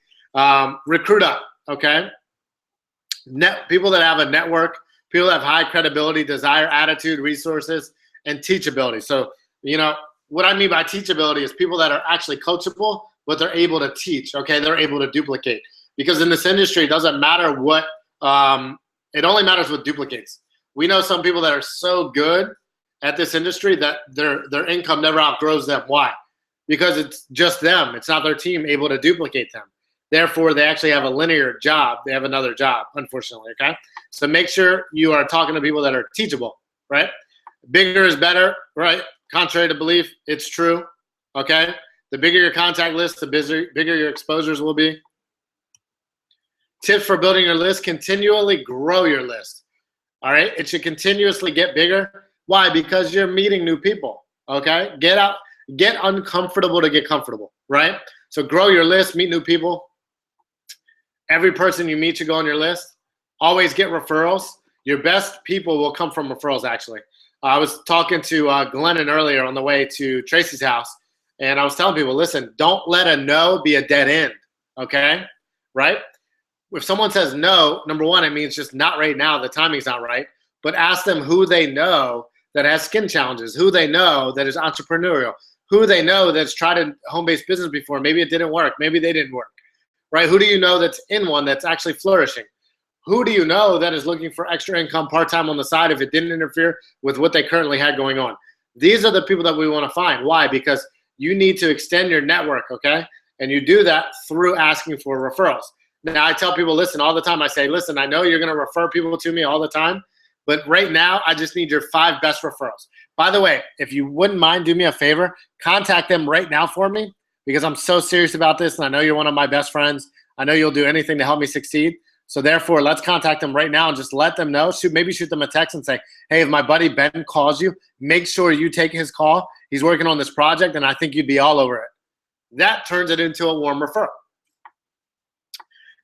S2: Recruit up, okay? People that have a network, people that have high credibility, desire, attitude, resources, and teachability. So, what I mean by teachability is people that are actually coachable, but they're able to teach, okay? They're able to duplicate. Because in this industry, it doesn't matter what, it only matters what duplicates. We know some people that are so good at this industry that their income never outgrows them. Why? Because it's just them. It's not their team able to duplicate them. Therefore, they actually have a linear job. They have another job, unfortunately, okay? So make sure you are talking to people that are teachable, right? Bigger is better, right? Contrary to belief, it's true, okay? The bigger your contact list, the bigger your exposures will be. Tips for building your list, continually grow your list, all right? It should continuously get bigger. Why? Because you're meeting new people, okay? Get uncomfortable to get comfortable, right? So grow your list, meet new people. Every person you meet should go on your list. Always get referrals. Your best people will come from referrals, actually. I was talking to Glennon earlier on the way to Tracy's house, and I was telling people, listen, don't let a no be a dead end, okay? Right? If someone says no, number one, it means just not right now. The timing's not right. But ask them who they know that has skin challenges, who they know that is entrepreneurial, who they know that's tried a home-based business before. Maybe it didn't work. Maybe they didn't work, right? Who do you know that's in one that's actually flourishing? Who do you know that is looking for extra income part-time on the side if it didn't interfere with what they currently had going on? These are the people that we want to find. Why? Because you need to extend your network, okay? And you do that through asking for referrals. Now, I tell people, listen, all the time. I say, listen, I know you're going to refer people to me all the time, But right now, I just need your 5 best referrals. By the way, if you wouldn't mind, do me a favor, contact them right now for me, because I'm so serious about this, and I know you're one of my best friends. I know you'll do anything to help me succeed. So therefore, let's contact them right now and just let them know. Maybe shoot them a text and say, hey, if my buddy Ben calls you, make sure you take his call. He's working on this project, and I think you'd be all over it. That turns it into a warm referral.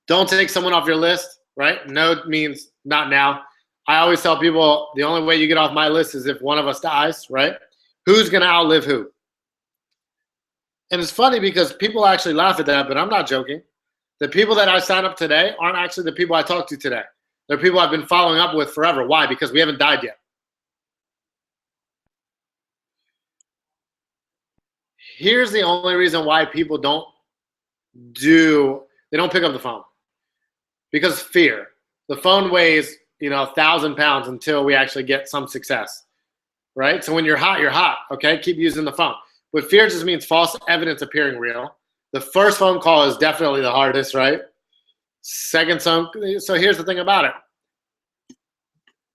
S2: Don't take someone off your list, right? No means not now. I always tell people the only way you get off my list is if one of us dies, right? Who's going to outlive who? And it's funny because people actually laugh at that, but I'm not joking. The people that I sign up today aren't actually the people I talk to today. They're people I've been following up with forever. Why? Because we haven't died yet. Here's the only reason why people don't pick up the phone. Because fear. The phone weighs, 1,000 pounds until we actually get some success, right? So when you're hot, okay? Keep using the phone. But fear just means false evidence appearing real. The first phone call is definitely the hardest, right? Second phone. So here's the thing about it.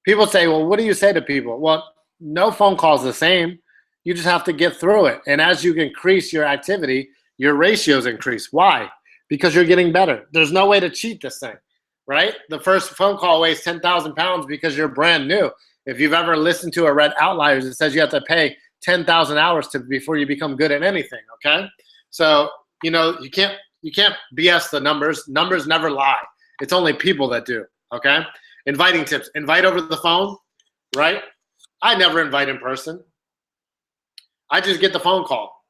S2: People say, well, what do you say to people? Well, no phone call is the same. You just have to get through it. And as you increase your activity, your ratios increase. Why? Because you're getting better. There's no way to cheat this thing, right? The first phone call weighs 10,000 pounds because you're brand new. If you've ever listened to a Red Outliers, it says you have to pay 10,000 hours before you become good at anything, okay? So, you can't BS the numbers. Numbers never lie. It's only people that do, okay? Inviting tips. Invite over the phone, right? I never invite in person. I just get the phone call,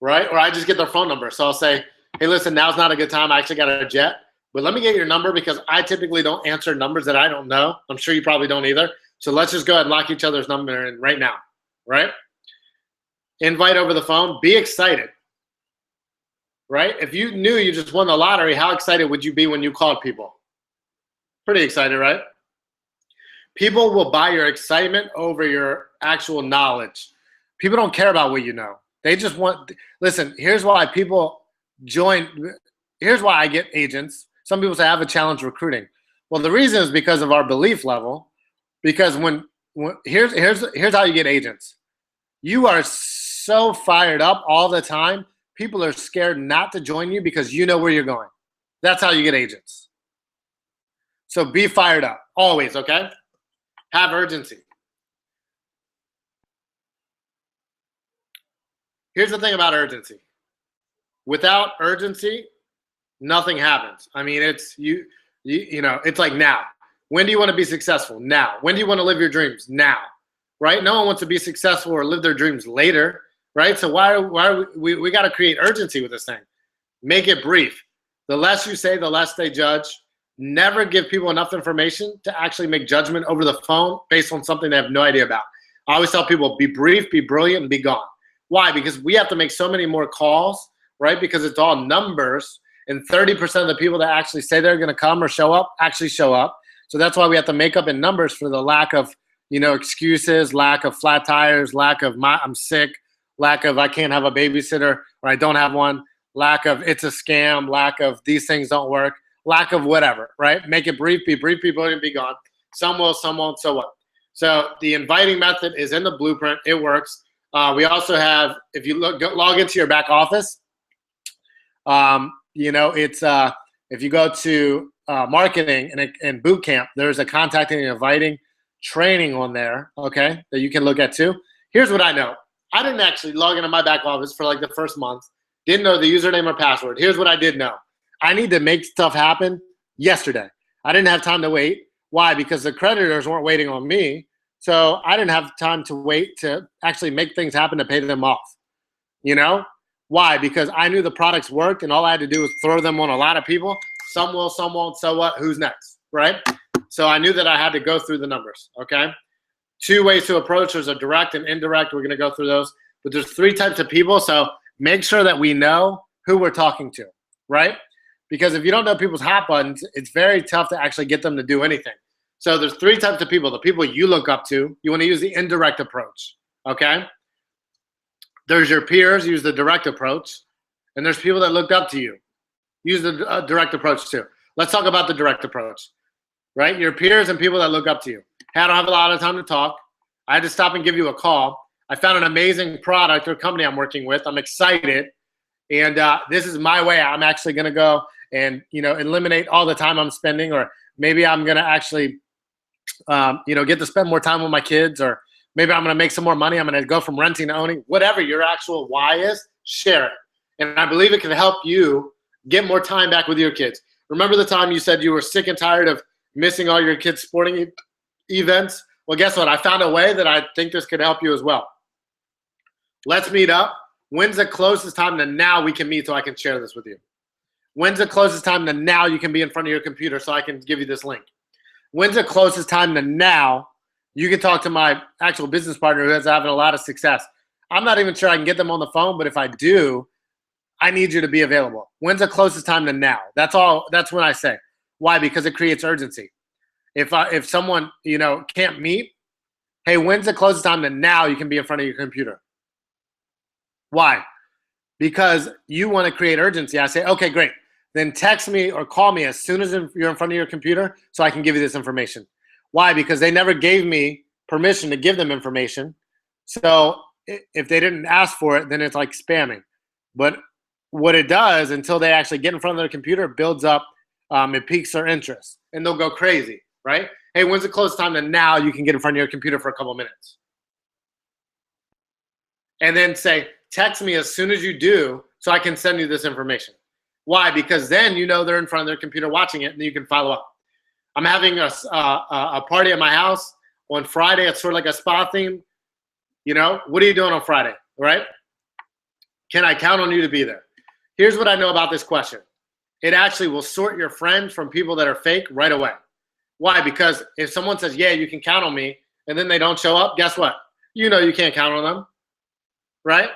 S2: right? Or I just get their phone number. So I'll say, hey, listen, now's not a good time. I actually got a jet. But let me get your number because I typically don't answer numbers that I don't know. I'm sure you probably don't either. So let's just go ahead and lock each other's number in right now, right? Invite over the phone. Be excited, right? If you knew you just won the lottery, how excited would you be when you called people? Pretty excited, right? People will buy your excitement over your actual knowledge. People don't care about what you know. They just want – listen, here's why people join – here's why I get agents. Some people say I have a challenge recruiting. Well, the reason is because of our belief level. Because here's how you get agents. You are so fired up all the time. People are scared not to join you because you know where you're going. That's how you get agents. So be fired up always, okay? Have urgency. Here's the thing about urgency. Without urgency, nothing happens. I mean, it's it's like now. When do you want to be successful? Now. When do you want to live your dreams? Now. Right? No one wants to be successful or live their dreams later, right? So why we got to create urgency with this thing. Make it brief. The less you say, the less they judge. Never give people enough information to actually make judgment over the phone based on something they have no idea about. I always tell people, be brief, be brilliant, and be gone. Why? Because we have to make so many more calls, right? Because it's all numbers, and 30% of the people that actually say they're going to come or show up actually show up. So that's why we have to make up in numbers for the lack of, excuses, lack of flat tires, lack of I'm sick, lack of I can't have a babysitter or I don't have one, lack of it's a scam, lack of these things don't work, lack of whatever, right? Make it brief, be brilliant, be gone. Some will, some won't, so what? So the inviting method is in the blueprint. It works. We also have, if you log into your back office, it's if you go to marketing and boot camp, there's a contacting and inviting training on there, okay, that you can look at too. Here's what I know. I didn't actually log into my back office for like the first month. Didn't know the username or password. Here's what I did know. I need to make stuff happen yesterday. I didn't have time to wait. Why? Because the creditors weren't waiting on me. So I didn't have time to wait to actually make things happen to pay them off. Why? Because I knew the products worked and all I had to do was throw them on a lot of people. Some will, some won't, so what? Who's next, right? So I knew that I had to go through the numbers, okay? 2 ways to approach. There's a direct and indirect. We're going to go through those. But there's 3 types of people, so make sure that we know who we're talking to, right? Because if you don't know people's hot buttons, it's very tough to actually get them to do anything. So there's 3 types of people. The people you look up to, you want to use the indirect approach, okay? There's your peers, use the direct approach. And there's people that looked up to you. Use the direct approach too. Let's talk about the direct approach, right? Your peers and people that look up to you. hey, I don't have a lot of time to talk. I had to stop and give you a call. I found an amazing product or company I'm working with. I'm excited. And this is my way. I'm actually going to go and, eliminate all the time I'm spending, or maybe I'm going to actually, get to spend more time with my kids, or maybe I'm going to make some more money. I'm going to go from renting to owning. Whatever your actual why is, share it. And I believe it can help you get more time back with your kids. Remember the time you said you were sick and tired of missing all your kids' sporting events? Well, guess what? I found a way that I think this could help you as well. Let's meet up. When's the closest time to now we can meet so I can share this with you? When's the closest time to now you can be in front of your computer so I can give you this link? When's the closest time to now you can talk to my actual business partner who is having a lot of success? I'm not even sure I can get them on the phone, but if I do, I need you to be available. When's the closest time to now? That's all. That's when I say. Why? Because it creates urgency. If someone, can't meet, hey, when's the closest time to now you can be in front of your computer? Why? Because you want to create urgency. I say, okay, great. Then text me or call me as soon as you're in front of your computer so I can give you this information. Why? Because they never gave me permission to give them information. So if they didn't ask for it, then it's like spamming. But what it does, until they actually get in front of their computer, it builds up, it piques their interest, and they'll go crazy, right? Hey, when's the closest time to now you can get in front of your computer for a couple minutes? And then say, text me as soon as you do so I can send you this information. Why? Because then they're in front of their computer watching it, and you can follow up. I'm having a party at my house on Friday. It's sort of like a spa theme. What are you doing on Friday, right? Can I count on you to be there? Here's what I know about this question. It actually will sort your friends from people that are fake right away. Why? Because if someone says, yeah, you can count on me, and then they don't show up, guess what? You can't count on them, right?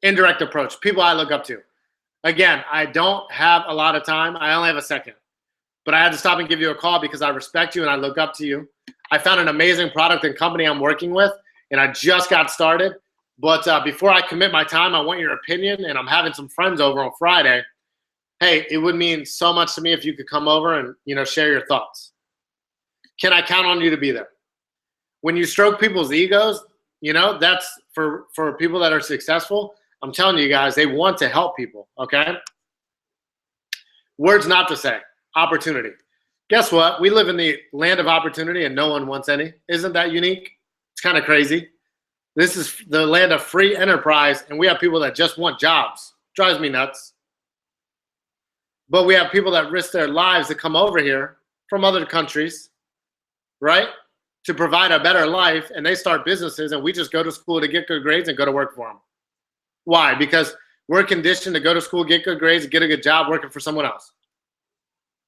S2: Indirect approach, people I look up to. Again, I don't have a lot of time. I only have a second. But I had to stop and give you a call because I respect you and I look up to you. I found an amazing product and company I'm working with, and I just got started. But before I commit my time, I want your opinion, and I'm having some friends over on Friday. Hey, it would mean so much to me if you could come over and share your thoughts. Can I count on you to be there? When you stroke people's egos, that's for people that are successful. I'm telling you guys, they want to help people, okay? Words not to say, opportunity. Guess what? We live in the land of opportunity and no one wants any. Isn't that unique? It's kind of crazy. This is the land of free enterprise, and we have people that just want jobs. Drives me nuts. But we have people that risk their lives to come over here from other countries, right, to provide a better life, and they start businesses, and we just go to school to get good grades and go to work for them. Why? Because we're conditioned to go to school, get good grades, get a good job working for someone else.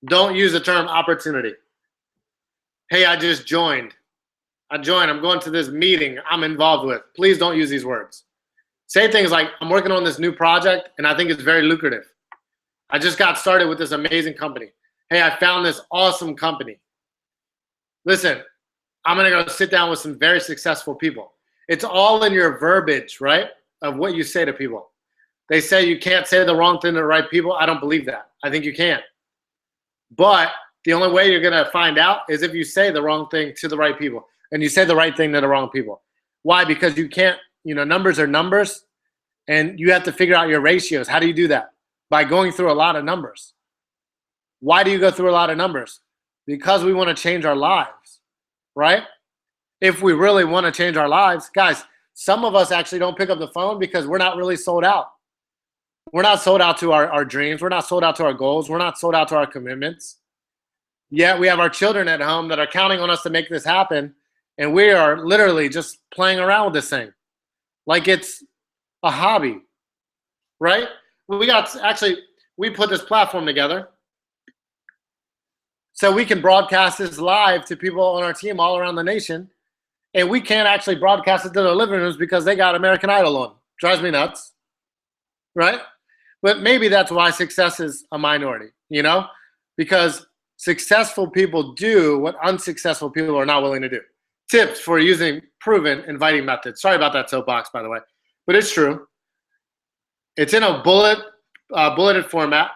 S2: Don't use the term opportunity. Hey, I just joined. I'm going to this meeting I'm involved with. Please don't use these words. Say things like, I'm working on this new project, and I think it's very lucrative. I just got started with this amazing company. Hey, I found this awesome company. Listen, I'm going to go sit down with some very successful people. It's all in your verbiage, right, of what you say to people. They say you can't say the wrong thing to the right people. I don't believe that. I think you can. But the only way you're going to find out is if you say the wrong thing to the right people and you say the right thing to the wrong people. Why? Because you can't, numbers are numbers, and you have to figure out your ratios. How do you do that? By going through a lot of numbers. Why do you go through a lot of numbers? Because we want to change our lives, right? If we really want to change our lives, guys, some of us actually don't pick up the phone because we're not really sold out. We're not sold out to our dreams. We're not sold out to our goals. We're not sold out to our commitments. Yet we have our children at home that are counting on us to make this happen, and we are literally just playing around with this thing like it's a hobby, right? We put this platform together so we can broadcast this live to people on our team all around the nation, and we can't actually broadcast it to their living rooms because they got American Idol on. Drives me nuts, right? But maybe that's why success is a minority, because successful people do what unsuccessful people are not willing to do. Tips for using proven inviting methods. Sorry about that soapbox, by the way, but it's true. It's in a bulleted format.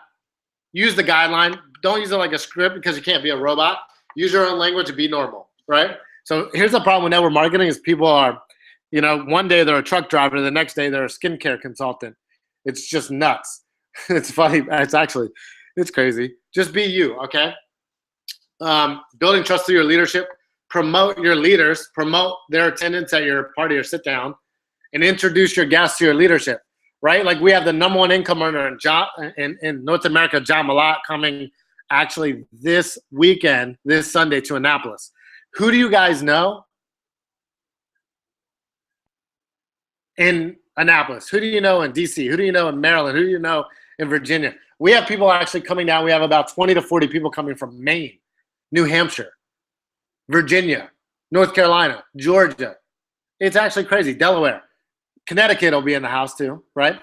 S2: Use the guideline. Don't use it like a script because you can't be a robot. Use your own language and be normal, right? So here's the problem with network marketing is people are, one day they're a truck driver, the next day they're a skincare consultant. It's just nuts. It's funny. It's crazy. Just be you, okay? Building trust through your leadership. Promote your leaders. Promote their attendance at your party or sit down, and introduce your guests to your leadership, right? Like we have the #1 income earner in North America, John Malott, coming actually this weekend, this Sunday, to Annapolis. Who do you guys know in Annapolis? Who do you know in DC? Who do you know in Maryland? Who do you know in Virginia? We have people actually coming down. We have about 20 to 40 people coming from Maine, New Hampshire, Virginia, North Carolina, Georgia. It's actually crazy. Delaware. Connecticut will be in the house too, right?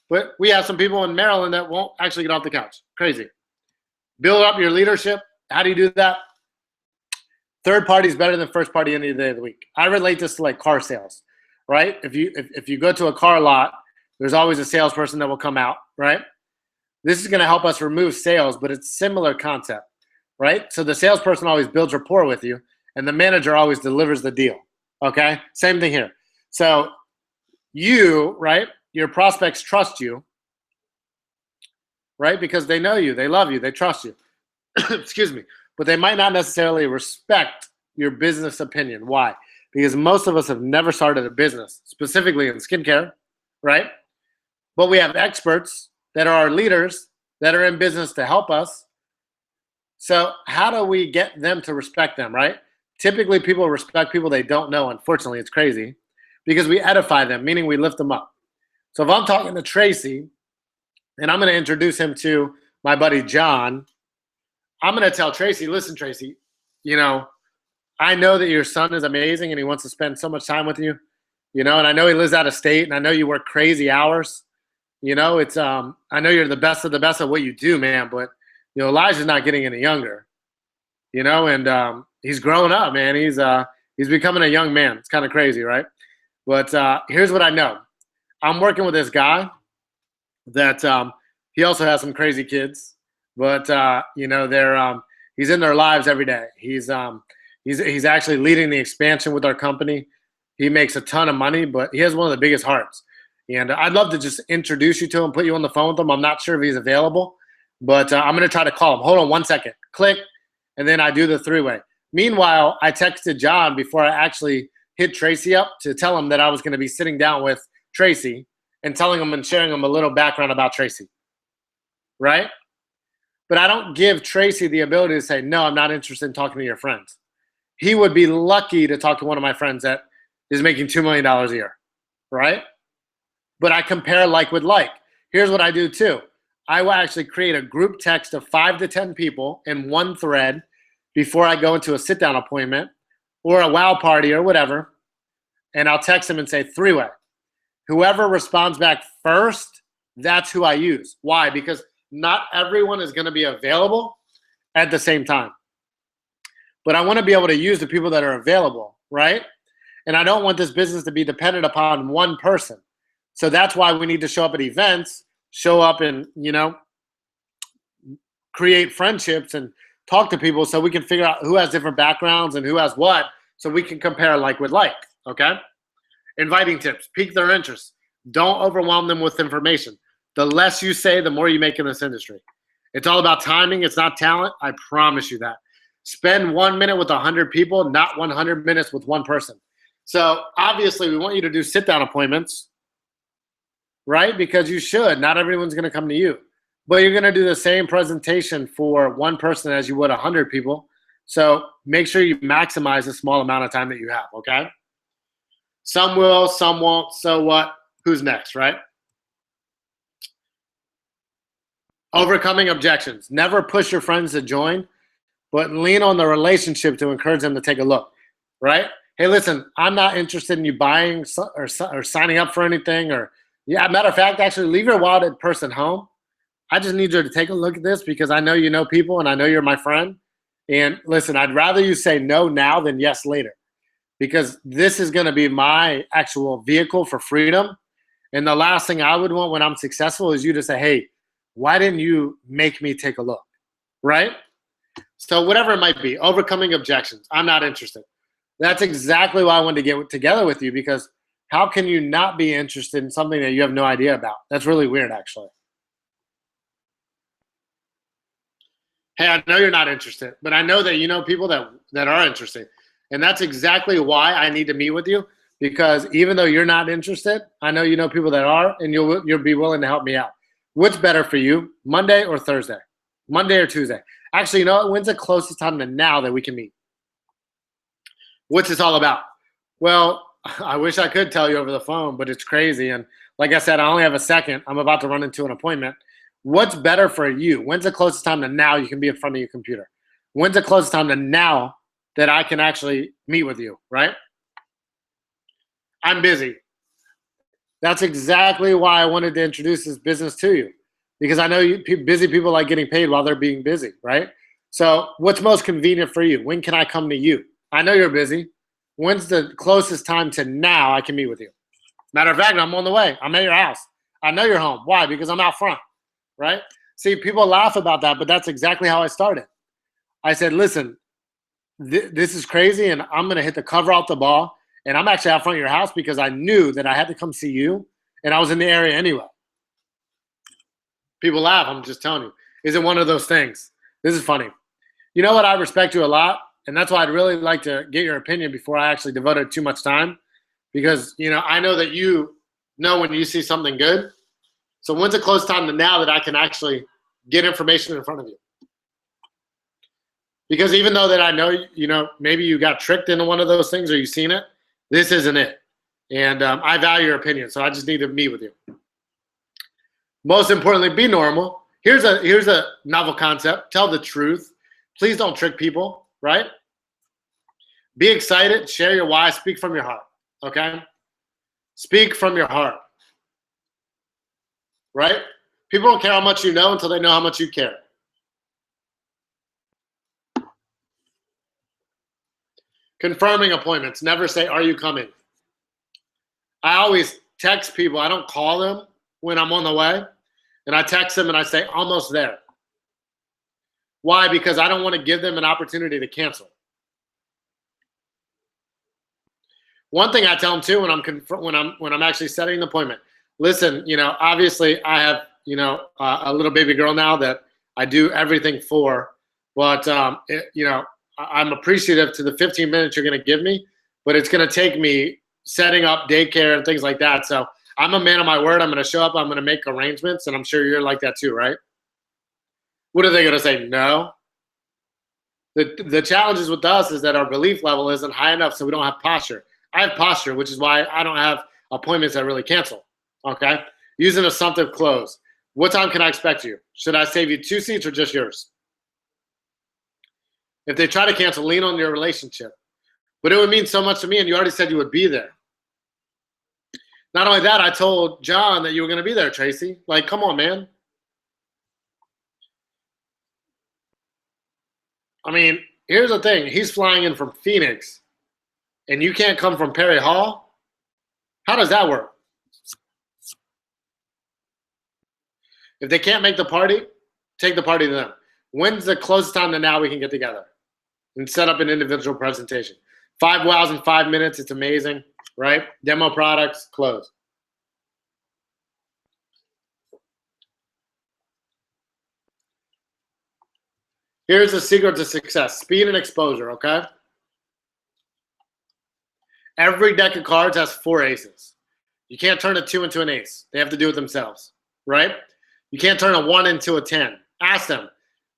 S2: But we have some people in Maryland that won't actually get off the couch. Crazy. Build up your leadership. How do you do that? Third party is better than first party any day of the week. I relate this to like car sales, right? If you go to a car lot, there's always a salesperson that will come out, right? This is going to help us remove sales, but it's similar concept, right? So the salesperson always builds rapport with you, and the manager always delivers the deal, okay? Same thing here. So you, right, your prospects trust you, right? Because they know you, they love you, they trust you. Excuse me. But they might not necessarily respect your business opinion. Why? Because most of us have never started a business, specifically in skincare, right? But we have experts that are our leaders that are in business to help us. So how do we get them to respect them, right? Typically, people respect people they don't know. Unfortunately, it's crazy because we edify them, meaning we lift them up. So if I'm talking to Tracy and I'm going to introduce him to my buddy John, I'm going to tell Tracy, listen, Tracy, I know that your son is amazing and he wants to spend so much time with you, and I know he lives out of state and I know you work crazy hours. I know you're the best of the best at what you do, man, but, Elijah's not getting any younger, and he's growing up, man. He's becoming a young man. It's kind of crazy, right? But here's what I know. I'm working with this guy that he also has some crazy kids, but they're he's in their lives every day. He's actually leading the expansion with our company. He makes a ton of money, but he has one of the biggest hearts. And I'd love to just introduce you to him, put you on the phone with him. I'm not sure if he's available, but I'm going to try to call him. Hold on 1 second. Click, and then I do the three-way. Meanwhile, I texted John before I actually hit Tracy up to tell him that I was going to be sitting down with Tracy and telling him and sharing him a little background about Tracy, right? But I don't give Tracy the ability to say, no, I'm not interested in talking to your friends. He would be lucky to talk to one of my friends that is making $2 million a year, right? But I compare like with like. Here's what I do too. I will actually create a group text of 5 to 10 people in one thread before I go into a sit-down appointment or a wow party or whatever, and I'll text them and say three-way. Whoever responds back first, that's who I use. Why? Because not everyone is going to be available at the same time. But I want to be able to use the people that are available, right? And I don't want this business to be dependent upon one person. So that's why we need to show up at events, show up and, create friendships and talk to people so we can figure out who has different backgrounds and who has what, so we can compare like with like, okay? Inviting tips, pique their interest. Don't overwhelm them with information. The less you say, the more you make in this industry. It's all about timing. It's not talent. I promise you that. Spend 1 minute with 100 people, not 100 minutes with one person. So obviously we want you to do sit-down appointments, right? Because you should. Not everyone's going to come to you. But you're going to do the same presentation for one person as you would 100 people. So make sure you maximize the small amount of time that you have, okay? Some will, some won't. So what? Who's next, right? Overcoming objections. Never push your friends to join, but lean on the relationship to encourage them to take a look, right? Hey, listen, I'm not interested in you buying or signing up for anything. Or, yeah, matter of fact, actually leave your wallet person home. I just need you to take a look at this because I know you know people and I know you're my friend. And listen, I'd rather you say no now than yes later, because this is going to be my actual vehicle for freedom. And the last thing I would want when I'm successful is you to say, hey, why didn't you make me take a look, right? So whatever it might be, overcoming objections. I'm not interested. That's exactly why I wanted to get together with you, because how can you not be interested in something that you have no idea about? That's really weird, actually. Hey, I know you're not interested, but I know that you know people that are interested. And that's exactly why I need to meet with you, because even though you're not interested, I know you know people that are, and you'll be willing to help me out. What's better for you, Monday or Thursday? Monday or Tuesday? Actually, you know what? When's the closest time to now that we can meet? What's this all about? Well, I wish I could tell you over the phone, but it's crazy. And like I said, I only have a second. I'm about to run into an appointment. What's better for you? When's the closest time to now you can be in front of your computer? When's the closest time to now that I can actually meet with you, right? I'm busy. That's exactly why I wanted to introduce this business to you, because I know busy people like getting paid while they're being busy, right? So what's most convenient for you? When can I come to you? I know you're busy. When's the closest time to now I can meet with you? Matter of fact, I'm on the way. I'm at your house. I know you're home. Why? Because I'm out front, right? See, people laugh about that, but that's exactly how I started. I said, listen, this is crazy, and I'm going to hit the cover off the ball, and I'm actually out front of your house because I knew that I had to come see you, and I was in the area anyway. People laugh. I'm just telling you. Is it one of those things? This is funny. You know what? I respect you a lot, and that's why I'd really like to get your opinion before I actually devoted too much time, because, you know, I know that you know when you see something good. So when's the close time to now that I can actually get information in front of you? Because even though that I know, you know, maybe you got tricked into one of those things or you've seen it, this isn't it. And I value your opinion, so I just need to meet with you. Most importantly, be normal. Here's a novel concept. Tell the truth. Please don't trick people, right? Be excited. Share your why. Speak from your heart, okay? Speak from your heart, right? People don't care how much you know until they know how much you care. Confirming appointments. Never say, are you coming? I always text people. I don't call them when I'm on the way. And I text them and I say, almost there. Why? Because I don't want to give them an opportunity to cancel. One thing I tell them too when I'm actually setting an appointment. Listen, you know, obviously I have, you know, a little baby girl now that I do everything for, but you know, I'm appreciative to the 15 minutes you're going to give me, but it's going to take me setting up daycare and things like that. So I'm a man of my word. I'm going to show up. I'm going to make arrangements, and I'm sure you're like that too, right? What are they going to say? No. The challenge is with us is that our belief level isn't high enough, so we don't have posture. I have posture, which is why I don't have appointments that really cancel, okay? Use an assumptive close. What time can I expect you? Should I save you 2 seats or just yours? If they try to cancel, lean on your relationship. But it would mean so much to me, and you already said you would be there. Not only that, I told John that you were going to be there, Tracy. Like, come on, man. I mean, here's the thing. He's flying in from Phoenix, and you can't come from Perry Hall? How does that work? If they can't make the party, take the party to them. When's the closest time to now we can get together and set up an individual presentation? 5 wows in 5 minutes. It's amazing, right? Demo products, close. Here's the secret to success. Speed and exposure, okay? Every deck of cards has 4 aces. You can't turn a 2 into an ace. They have to do it themselves, right? You can't turn a 1 into a 10. Ask them.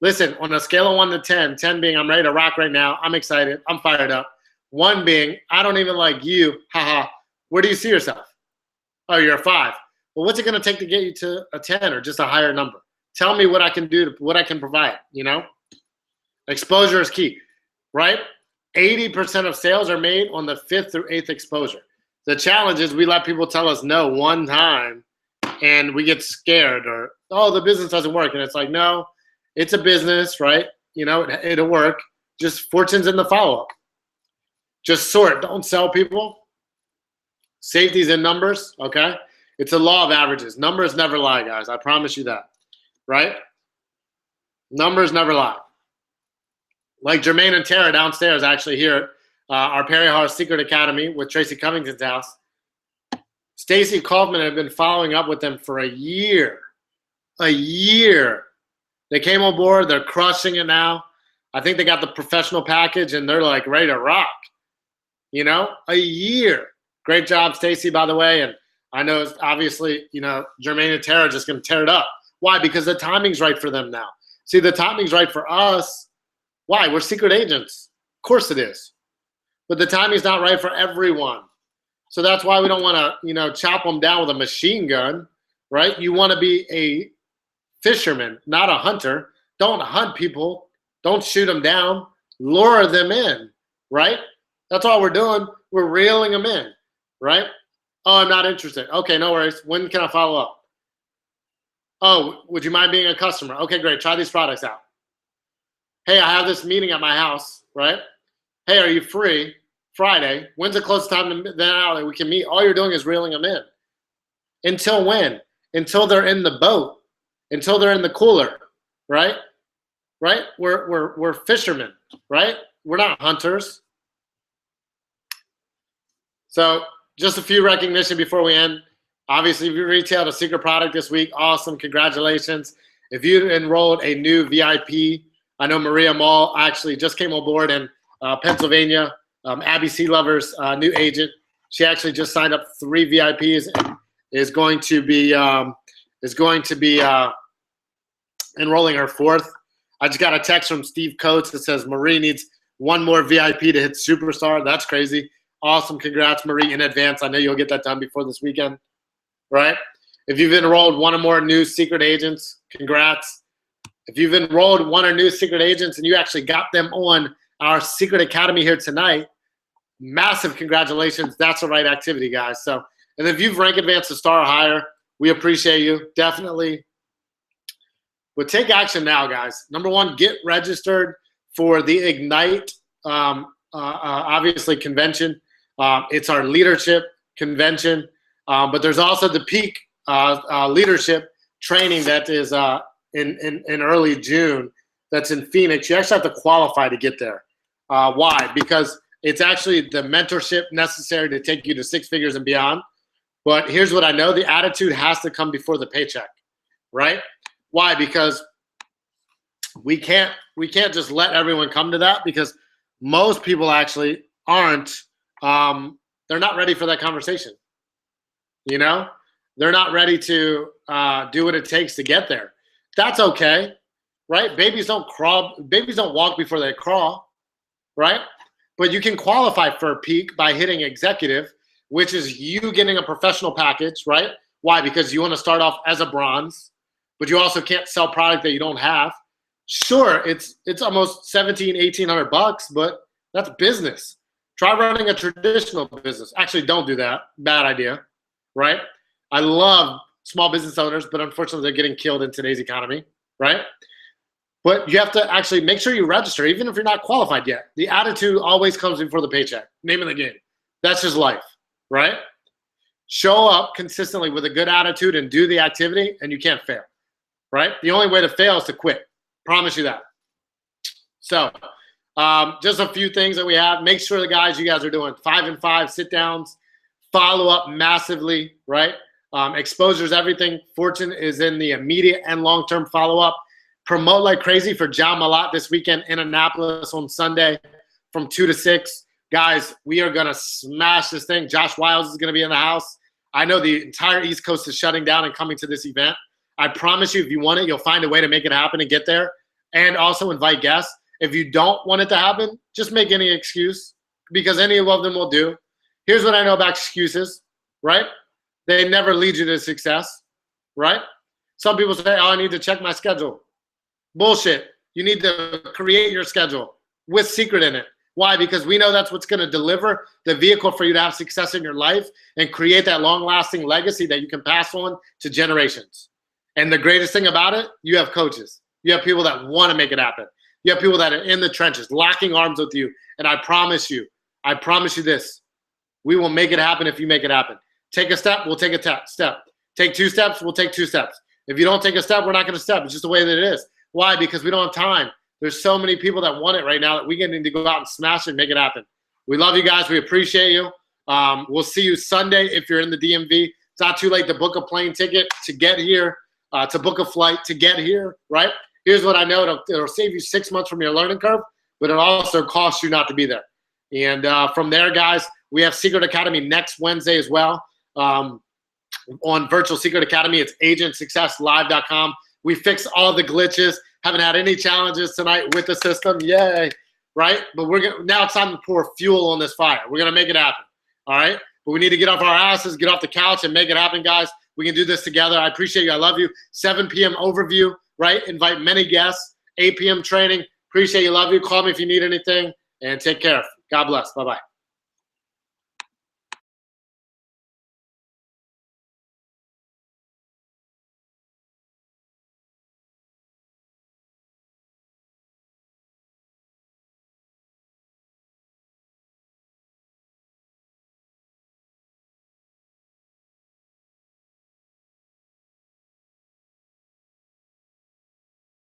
S2: Listen, on a scale of 1 to 10, 10 being I'm ready to rock right now, I'm excited, I'm fired up. 1 being I don't even like you, haha. Where do you see yourself? Oh, you're a 5. Well, what's it going to take to get you to a 10 or just a higher number? Tell me what I can do, what I can provide, you know? Exposure is key, right? 80% of sales are made on the 5th through 8th exposure. The challenge is we let people tell us no one time and we get scared or, oh, the business doesn't work. And it's like, no, it's a business, right? You know, it'll work. Just fortune's in the follow-up. Just sort. Don't sell people. Safety's in numbers, okay? It's a law of averages. Numbers never lie, guys. I promise you that, right? Numbers never lie. like Jermaine and Tara downstairs actually here at our Perry Harris Secret Academy with Tracy Covington's house. Stacy Kaufman had been following up with them for a year. A year. They came on board. They're crushing it now. I think they got the professional package, and they're like ready to rock. You know, a year. Great job, Stacy, by the way. And I know it's obviously, you know, Jermaine and Tara are just going to tear it up. Why? Because the timing's right for them now. See, the timing's right for us. Why? We're secret agents. Of course it is. But the timing's not right for everyone. So that's why we don't want to, you know, chop them down with a machine gun, right? You want to be a fisherman, not a hunter. Don't hunt people. Don't shoot them down. Lure them in, right? That's all we're doing. We're reeling them in, right? Oh, I'm not interested. Okay, no worries. When can I follow up? Oh, would you mind being a customer? Okay, great. Try these products out. Hey, I have this meeting at my house, right? Hey, are you free Friday? When's the closest time to that we can meet? All you're doing is reeling them in. Until when? Until they're in the boat. Until they're in the cooler, right? Right? We're fishermen, right? We're not hunters. So just a few recognition before we end. Obviously, if you retailed a secret product this week, awesome. Congratulations. If you enrolled a new VIP, I know Maria Mall actually just came on board in Pennsylvania. Abby Sea Lover's new agent. She actually just signed up 3 VIPs and is going to be enrolling her 4th. I just got a text from Steve Coates that says Marie needs 1 more VIP to hit superstar. That's crazy. Awesome. Congrats, Marie, in advance. I know you'll get that done before this weekend, right? If you've enrolled 1 or more new secret agents, congrats. If you've enrolled 1 or new secret agents and you actually got them on our Secret Academy here tonight, massive congratulations. That's the right activity, guys. So, and if you've rank advanced to star or higher, we appreciate you. Definitely. But take action now, guys. Number 1, get registered for the Ignite, obviously, convention. It's our leadership convention. But there's also the peak leadership training that is in early June that's in Phoenix. You actually have to qualify to get there. Why? Because it's actually the mentorship necessary to take you to 6 figures and beyond. But here's what I know. The attitude has to come before the paycheck, right? Why? Because we can't just let everyone come to that, because most people actually aren't, they're not ready for that conversation. You know, they're not ready to do what it takes to get there. That's okay, right? Babies don't crawl. Babies don't walk before they crawl, right? But you can qualify for a peak by hitting executive, which is you getting a professional package, right? Why? Because you want to start off as a bronze, but you also can't sell product that you don't have. Sure, it's almost $1,700-1,800, but that's business. Try running a traditional business. Actually, don't do that. Bad idea, right? I love small business owners, but unfortunately, they're getting killed in today's economy, right? But you have to actually make sure you register, even if you're not qualified yet. The attitude always comes before the paycheck. Name of the game. That's just life, right? Show up consistently with a good attitude and do the activity, and you can't fail, right? The only way to fail is to quit. Promise you that. So just a few things that we have. Make sure, you guys are doing 5 and 5 sit-downs. Follow up massively, right? Exposure is everything. Fortune is in the immediate and long-term follow-up. Promote like crazy for John Malat this weekend in Annapolis on Sunday from 2 to 6. Guys, we are going to smash this thing. Josh Wiles is going to be in the house. I know the entire East Coast is shutting down and coming to this event. I promise you, if you want it, you'll find a way to make it happen and get there, and also invite guests. If you don't want it to happen, just make any excuse, because any of them will do. Here's what I know about excuses, right? They never lead you to success, right? Some people say, oh, I need to check my schedule. Bullshit. You need to create your schedule with secret in it. Why? Because we know that's what's going to deliver the vehicle for you to have success in your life and create that long-lasting legacy that you can pass on to generations. And the greatest thing about it, you have coaches. You have people that want to make it happen. You have people that are in the trenches, locking arms with you. And I promise you this, we will make it happen if you make it happen. Take a step, we'll take a step. Take 2 steps, we'll take 2 steps. If you don't take a step, we're not going to step. It's just the way that it is. Why? Because we don't have time There's so many people that want it right now that we need to go out and smash it and make it happen. We love you guys. We appreciate you. We'll see you Sunday if you're in the DMV. It's not too late to book a plane ticket to get here, to book a flight to get here, right? Here's what I know. It'll save you 6 months from your learning curve, but it also costs you not to be there. And from there, guys, we have Secret Academy next Wednesday as well. On Virtual Secret Academy, it's agentsuccesslive.com. We fixed all the glitches. Haven't had any challenges tonight with the system. Yay, right? But now it's time to pour fuel on this fire. We're going to make it happen, all right? But we need to get off our asses, get off the couch, and make it happen, guys. We can do this together. I appreciate you. I love you. 7 p.m. overview, right? Invite many guests. 8 p.m. training. Appreciate you. Love you. Call me if you need anything. And take care. God bless. Bye-bye.